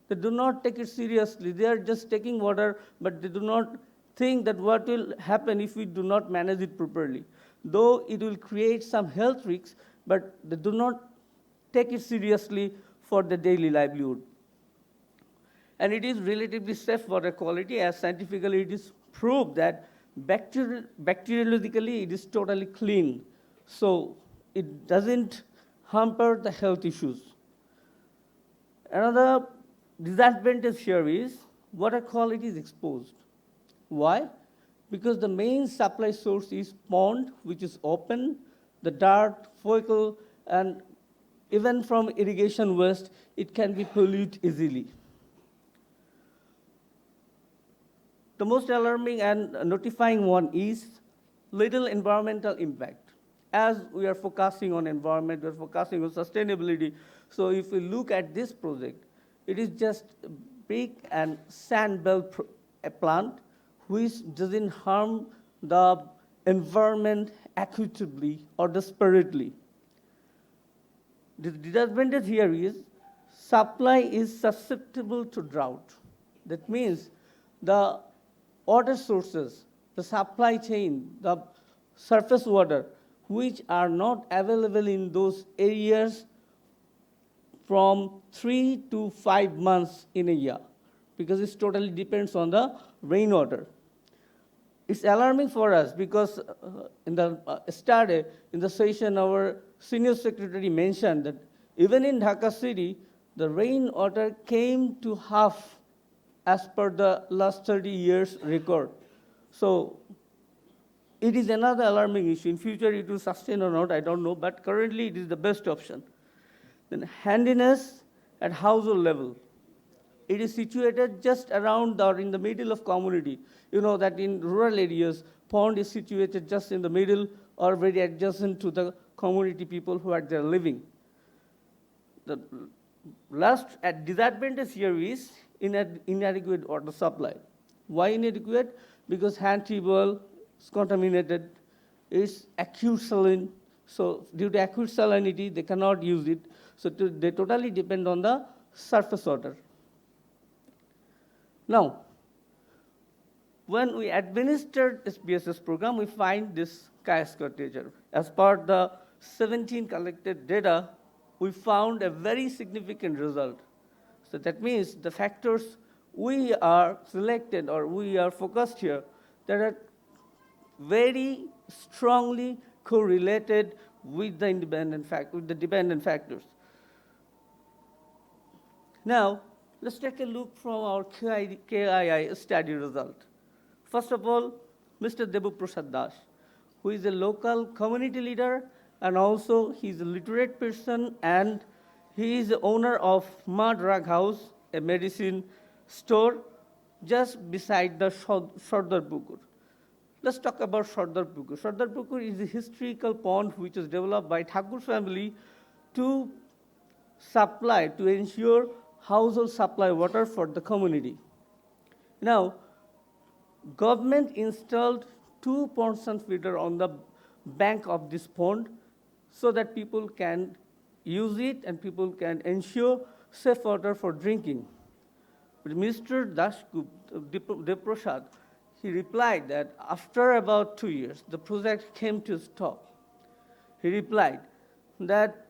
They do not take it seriously. They are just taking water, but they do not think that what will happen if we do not manage it properly. Though it will create some health risks, but they do not take it seriously for the daily livelihood. And it is relatively safe water quality, as scientifically it is proved that bacteriologically it is totally clean. So it doesn't hamper the health issues. Another disadvantage here is water quality is exposed. Why? Because the main supply source is pond, which is open, the dirt, fecal, and even from irrigation waste, it can be polluted easily. The most alarming and notifying one is little environmental impact. As we are focusing on environment, we are focusing on sustainability. So if we look at this project, it is just a brick and sand belt plant which doesn't harm the environment equitably or disparately. The disadvantage here is supply is susceptible to drought. That means the water sources, the supply chain, the surface water, which are not available in those areas from 3 to 5 months in a year, because it totally depends on the rainwater. It's alarming for us because in the study, in the session, our senior secretary mentioned that even in Dhaka city, the rainwater came to half as per the last 30 years record. So it is another alarming issue. In future, it will sustain or not, I don't know, but currently it is the best option. Then handiness at household level. It is situated just around or in the middle of community. You know that in rural areas, pond is situated just in the middle or very adjacent to the community people who are there living. The last disadvantage here is inadequate water supply. Why inadequate? Because hand tubewell is contaminated, it's acute saline. So due to acute salinity, they cannot use it. So they totally depend on the surface water. Now, when we administered SPSS program, we find this chi-square. As per the 17 collected data, we found a very significant result. So that means the factors we are selected or we are focused here that are very strongly correlated with the dependent factors. Now, let's take a look from our KII study result. First of all, Mr. Debu Prasad Das, who is a local community leader and also he's a literate person and he is the owner of Ma Drug House, a medicine store just beside the Sardar Pukur. Let's talk about Sardar Pukur. Sardar Pukur is a historical pond which was developed by Thakur family to ensure household supply water for the community. Now, government installed 2 ponds feeder on the bank of this pond so that people can use it and people can ensure safe water for drinking. But Mr. Deprasad, he replied that after about 2 years, the project came to a stop. He replied that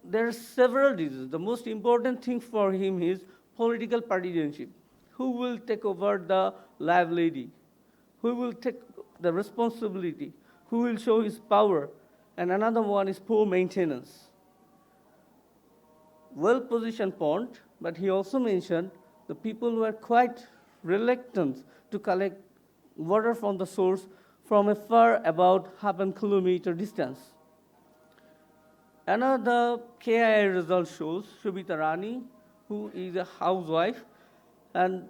there are several reasons. The most important thing for him is political partisanship. Who will take over the liability? Who will take the responsibility? Who will show his power? And another one is poor maintenance. Well-positioned pond, but he also mentioned the people were quite reluctant to collect water from the source from a far about half a kilometer distance. Another KII result shows Shubita Rani, who is a housewife, and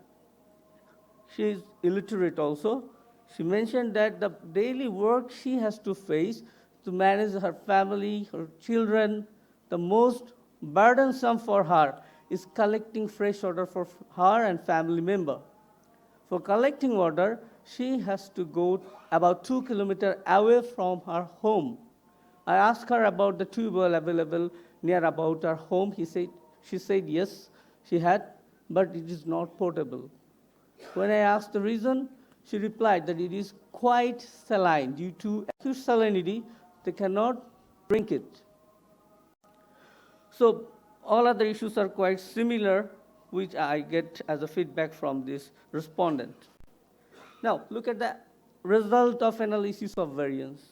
she is illiterate also. She mentioned that the daily work she has to face to manage her family, her children, the most burdensome for her is collecting fresh water for her and family member. For collecting water, she has to go about 2 kilometers away from her home. I asked her about the tube well available near about her home. She said yes, she had, but it is not portable. When I asked the reason, she replied that it is quite saline. Due to acute salinity, they cannot drink it. So all other issues are quite similar, which I get as a feedback from this respondent. Now, look at the result of analysis of variance.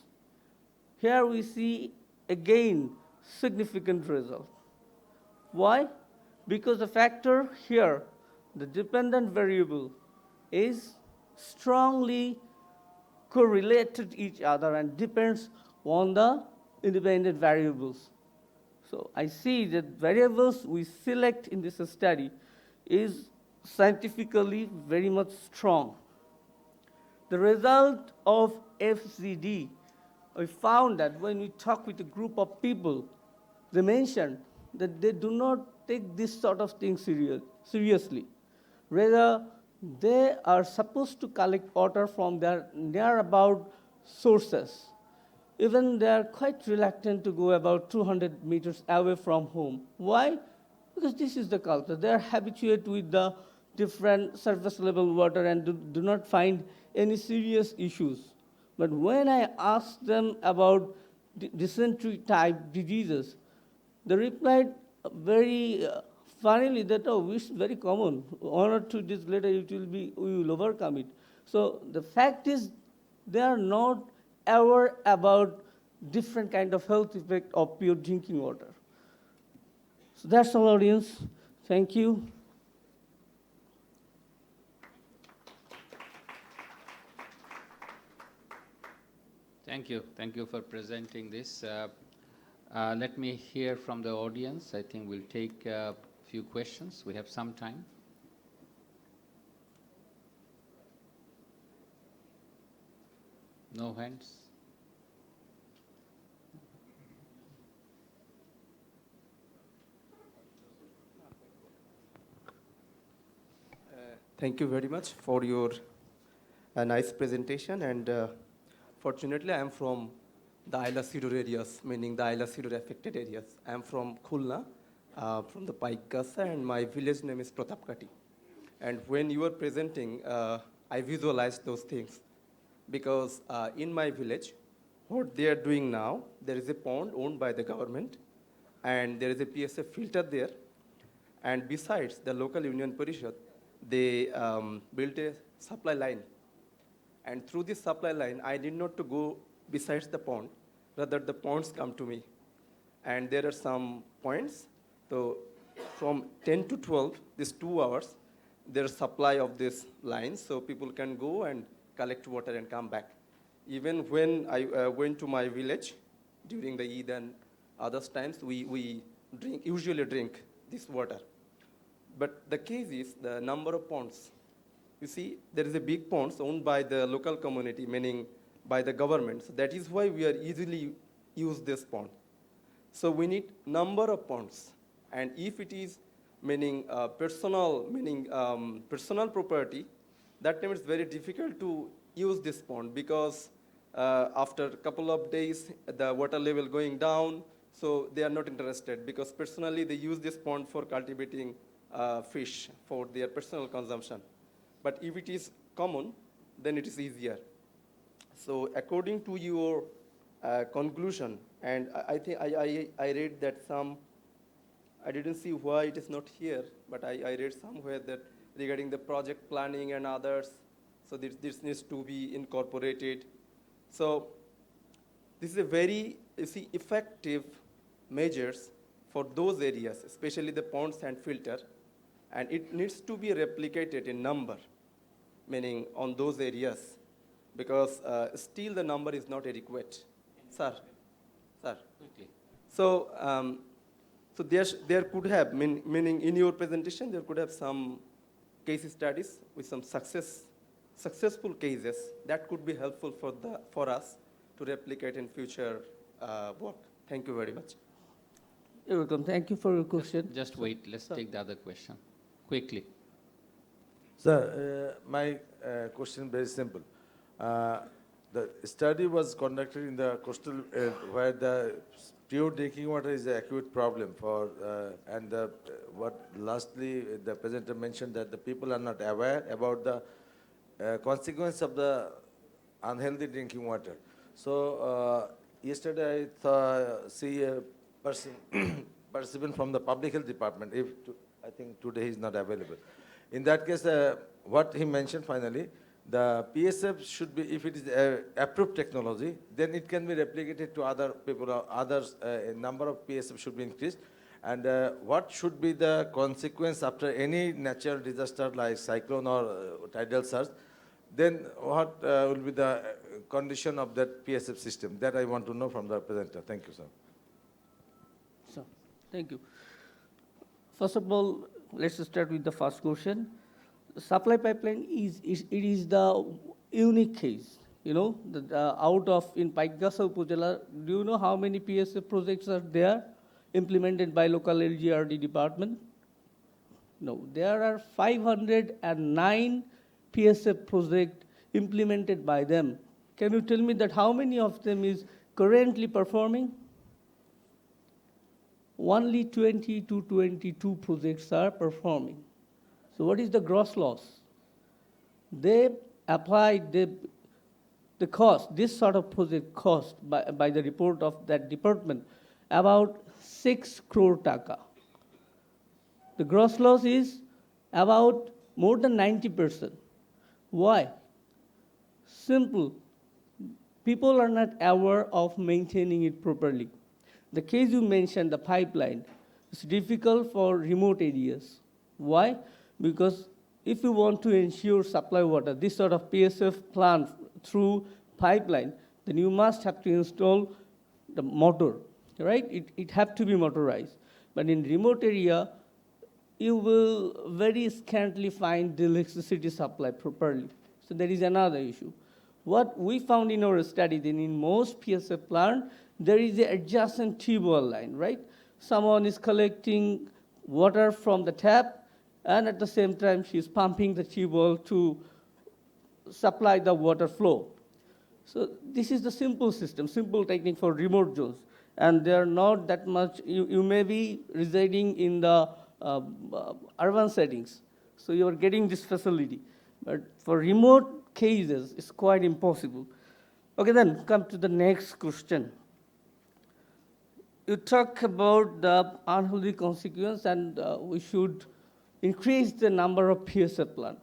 Here we see, again, significant result. Why? Because the factor here, the dependent variable, is strongly correlated to each other and depends on the independent variables. So I see that variables we select in this study is scientifically very much strong. The result of FCD, we found that when we talk with a group of people, they mentioned that they do not take this sort of thing seriously. Rather, they are supposed to collect water from their near about sources. Even they are quite reluctant to go about 200 meters away from home. Why? Because this is the culture. They are habituated with the different surface level water and do not find any serious issues. But when I asked them about dysentery type diseases, they replied very funnily that, oh, it's very common. 1 or 2 days later, we will overcome it. So the fact is, they are not aware about different kind of health effect of pure drinking water. So that's all, audience. Thank you. Thank you. Thank you for presenting this. Let me hear from the audience. I think we'll take a few questions. We have some time. No hands? Thank you very much for your nice presentation. And fortunately, I am from the Aila Sidur areas, meaning the Aila Sidur affected areas. I am from Khulna, from the Paikasa, and my village name is Pratapkati. And when you were presenting, I visualized those things. Because in my village, what they are doing now, there is a pond owned by the government, and there is a PSF filter there. And besides, the local union parishad, they built a supply line. And through this supply line, I need not to go besides the pond, rather the ponds come to me. And there are some points, so from 10 to 12, these 2 hours, there's supply of this line, so people can go and collect water and come back. Even when I went to my village during the Eid and other times, we usually drink this water. But the case is the number of ponds. You see, there is a big ponds owned by the local community, meaning by the government. So that is why we are easily use this pond. So we need number of ponds. And if it is meaning personal property, that time it's very difficult to use this pond because after a couple of days, the water level going down, so they are not interested because personally they use this pond for cultivating fish for their personal consumption. But if it is common, then it is easier. So according to your conclusion, and I think I read that I didn't see why it is not here, but I read somewhere that regarding the project planning and others, so this needs to be incorporated. So this is a very, effective measures for those areas, especially the ponds and filter, and it needs to be replicated in number, meaning on those areas, because still the number is not adequate. Sir. Quickly. So, so there could have, meaning in your presentation, there could have some case studies with some successful cases that could be helpful for us to replicate in future work. Thank you very much. You're welcome. Thank you for your question. Just wait, let's take the other question. Quickly. Sir, my question very simple. The study was conducted in the coastal where the pure drinking water is an acute problem for, and what lastly the presenter mentioned that the people are not aware about the consequence of the unhealthy drinking water. So yesterday I see a participant from the public health department. I think today he is not available. In that case, what he mentioned finally, the PSF should be, if it is approved technology, then it can be replicated to other people, others, a number of PSF should be increased. And what should be the consequence after any natural disaster like cyclone or tidal surge? Then what will be the condition of that PSF system? That I want to know from the presenter. Thank you, sir. So, thank you. First of all, let's start with the first question. The supply pipeline is the unique case. You know, out of in Paikgasa Upazila, do you know how many PSF projects are there implemented by local LGRD department? No, there are 509 PSF projects implemented by them. Can you tell me that how many of them is currently performing? Only 20 to 22 projects are performing. So what is the gross loss? They applied the cost, this sort of project cost by the report of that department, about 6 crore taka. The gross loss is about more than 90%. Why? Simple. People are not aware of maintaining it properly. The case you mentioned, the pipeline, is difficult for remote areas. Why? Because if you want to ensure supply water, this sort of PSF plant through pipeline, then you must have to install the motor, right? It have to be motorized. But in remote area, you will very scantily find the electricity supply properly. So there is another issue. What we found in our study, then in most PSF plant, there is an adjacent tube well line, right? Someone is collecting water from the tap, and at the same time she's pumping the tube to supply the water flow. So this is the simple system, simple technique for remote zones. And they're not that much, you may be residing in the urban settings, so you're getting this facility. But for remote cases, it's quite impossible. Okay, then come to the next question. You talk about the unhealthy consequence, and we should increase the number of PSF plants.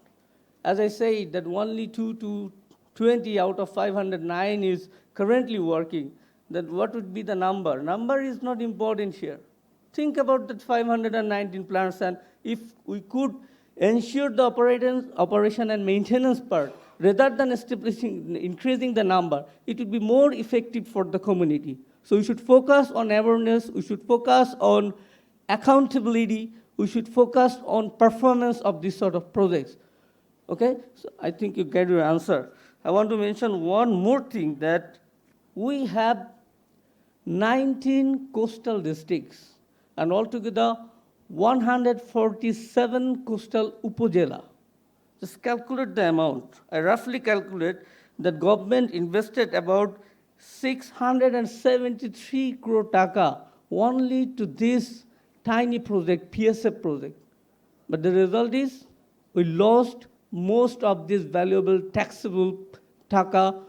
As I say, that only 2 to 20 out of 509 is currently working. Then what would be the number? Number is not important here. Think about that 519 plants, and if we could ensure the operation and maintenance part, rather than increasing the number, it would be more effective for the community. So we should focus on awareness, we should focus on accountability, we should focus on performance of this sort of projects. Okay, so I think you get your answer. I want to mention one more thing, that we have 19 coastal districts and altogether 147 coastal upazila. Just calculate the amount. I roughly calculate that government invested about 673 crore taka only to this tiny project, PSF project. But the result is we lost most of this valuable taxable taka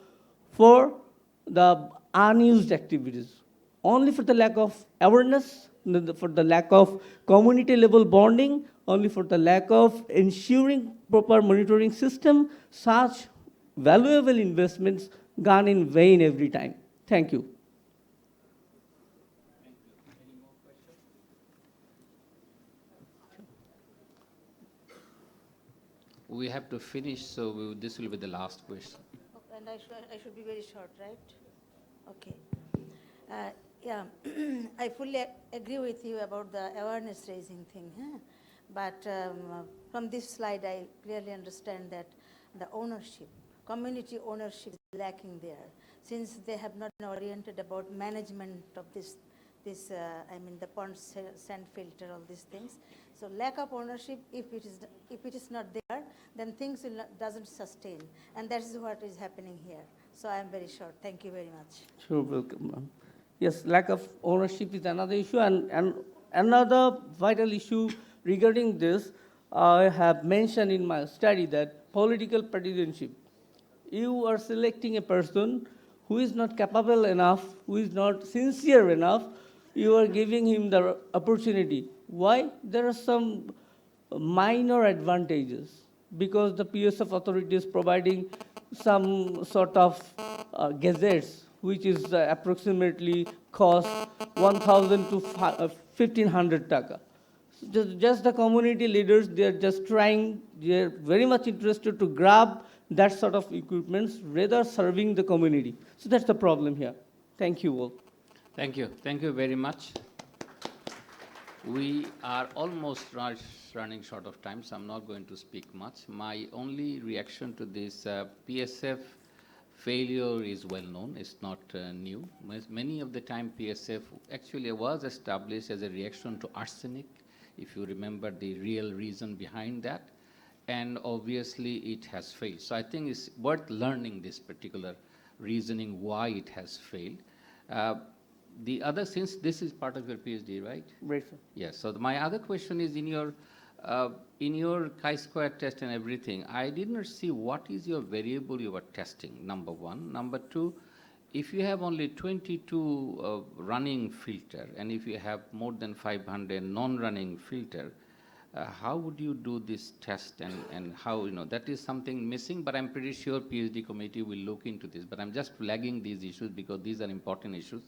for the unused activities, only for the lack of awareness, for the lack of community level bonding, only for the lack of ensuring proper monitoring system. Such valuable investments gone in vain every time. Thank you. We have to finish, so this will be the last question. And I should be very short, right? Okay. Yeah, I fully agree with you about the awareness raising thing. Huh? But from this slide, I clearly understand that the ownership, community ownership is lacking there, since they have not been oriented about management of this I mean the pond sand filter, all these things. So lack of ownership, if it is not there, then things doesn't sustain, and that is what is happening here. So I am very short. Thank you very much. Sure, welcome, ma'am. Yes, lack of ownership is another issue, and another vital issue regarding this, I have mentioned in my study that political partisanship. You are selecting a person who is not capable enough, who is not sincere enough, you are giving him the opportunity. Why? There are some minor advantages, because the PSF authority is providing some sort of gazettes, which is approximately cost 1,000 to 1,500 taka. Just the community leaders, they are just trying, they are very much interested to grab that sort of equipments rather serving the community. So that's the problem here. Thank you all. Thank you. Thank you very much. We are almost running short of time, so I'm not going to speak much. My only reaction to this PSF failure is well known. It's not new. Many of the time PSF actually was established as a reaction to arsenic, if you remember the real reason behind that. And obviously it has failed. So I think it's worth learning this particular reasoning why it has failed. The other, since this is part of your PhD, right? Right, sir. Yes. So my other question is, in your chi-square test and everything, I did not see what is your variable you were testing, number one. Number two, if you have only 22 running filter, and if you have more than 500 non-running filter, how would you do this test, and how, that is something missing, but I'm pretty sure PhD committee will look into this. But I'm just flagging these issues because these are important issues.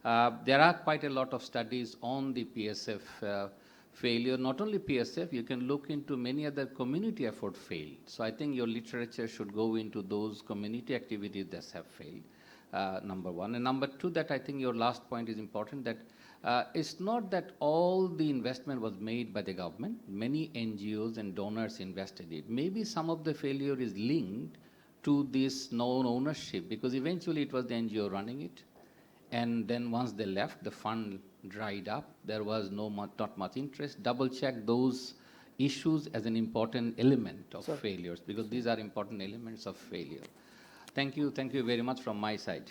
There are quite a lot of studies on the PSF failure. Not only PSF, you can look into many other community effort failed. So I think your literature should go into those community activities that have failed, number one. And number two, that I think your last point is important, that it's not that all the investment was made by the government. Many NGOs and donors invested it. Maybe some of the failure is linked to this non-ownership, because eventually it was the NGO running it. And then once they left, the fund dried up. There was not much interest. Double check those issues as an important element of failures, because these are important elements of failure. Thank you very much from my side.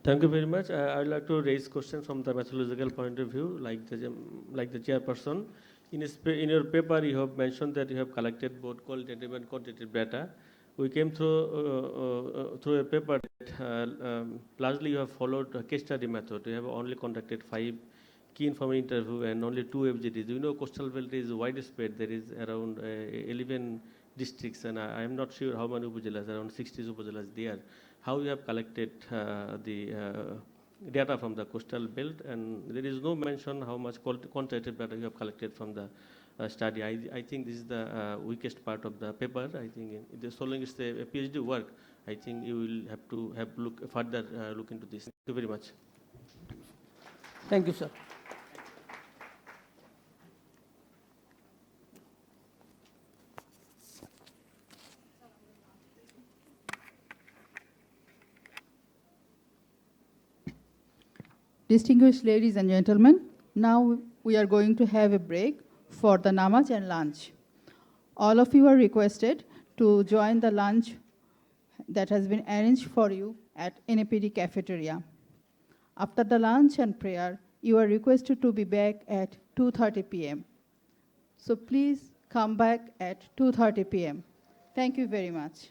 Thank you very much. I would like to raise question from the methodological point of view, like the chairperson. In your paper, you have mentioned that you have collected both qualitative and quantitative data. We came through a paper that largely you have followed a case study method. You have only conducted 5 key information interview and only 2 FGDs. You know, coastal belt is widespread. There is around 11 districts, and I am not sure how many upazilas, around 60 upazilas there. How you have collected the data from the coastal belt, and there is no mention how much quantitative data you have collected from the study. I think this is the weakest part of the paper. I think so long it's a PhD work, I think you will have to further look into this. Thank you very much. Thank you, sir. Distinguished ladies and gentlemen, now we are going to have a break for the namaz and lunch. All of you are requested to join the lunch that has been arranged for you at NAPD cafeteria. After the lunch and prayer, you are requested to be back at 2:30 p.m. So please come back at 2:30 p.m. Thank you very much.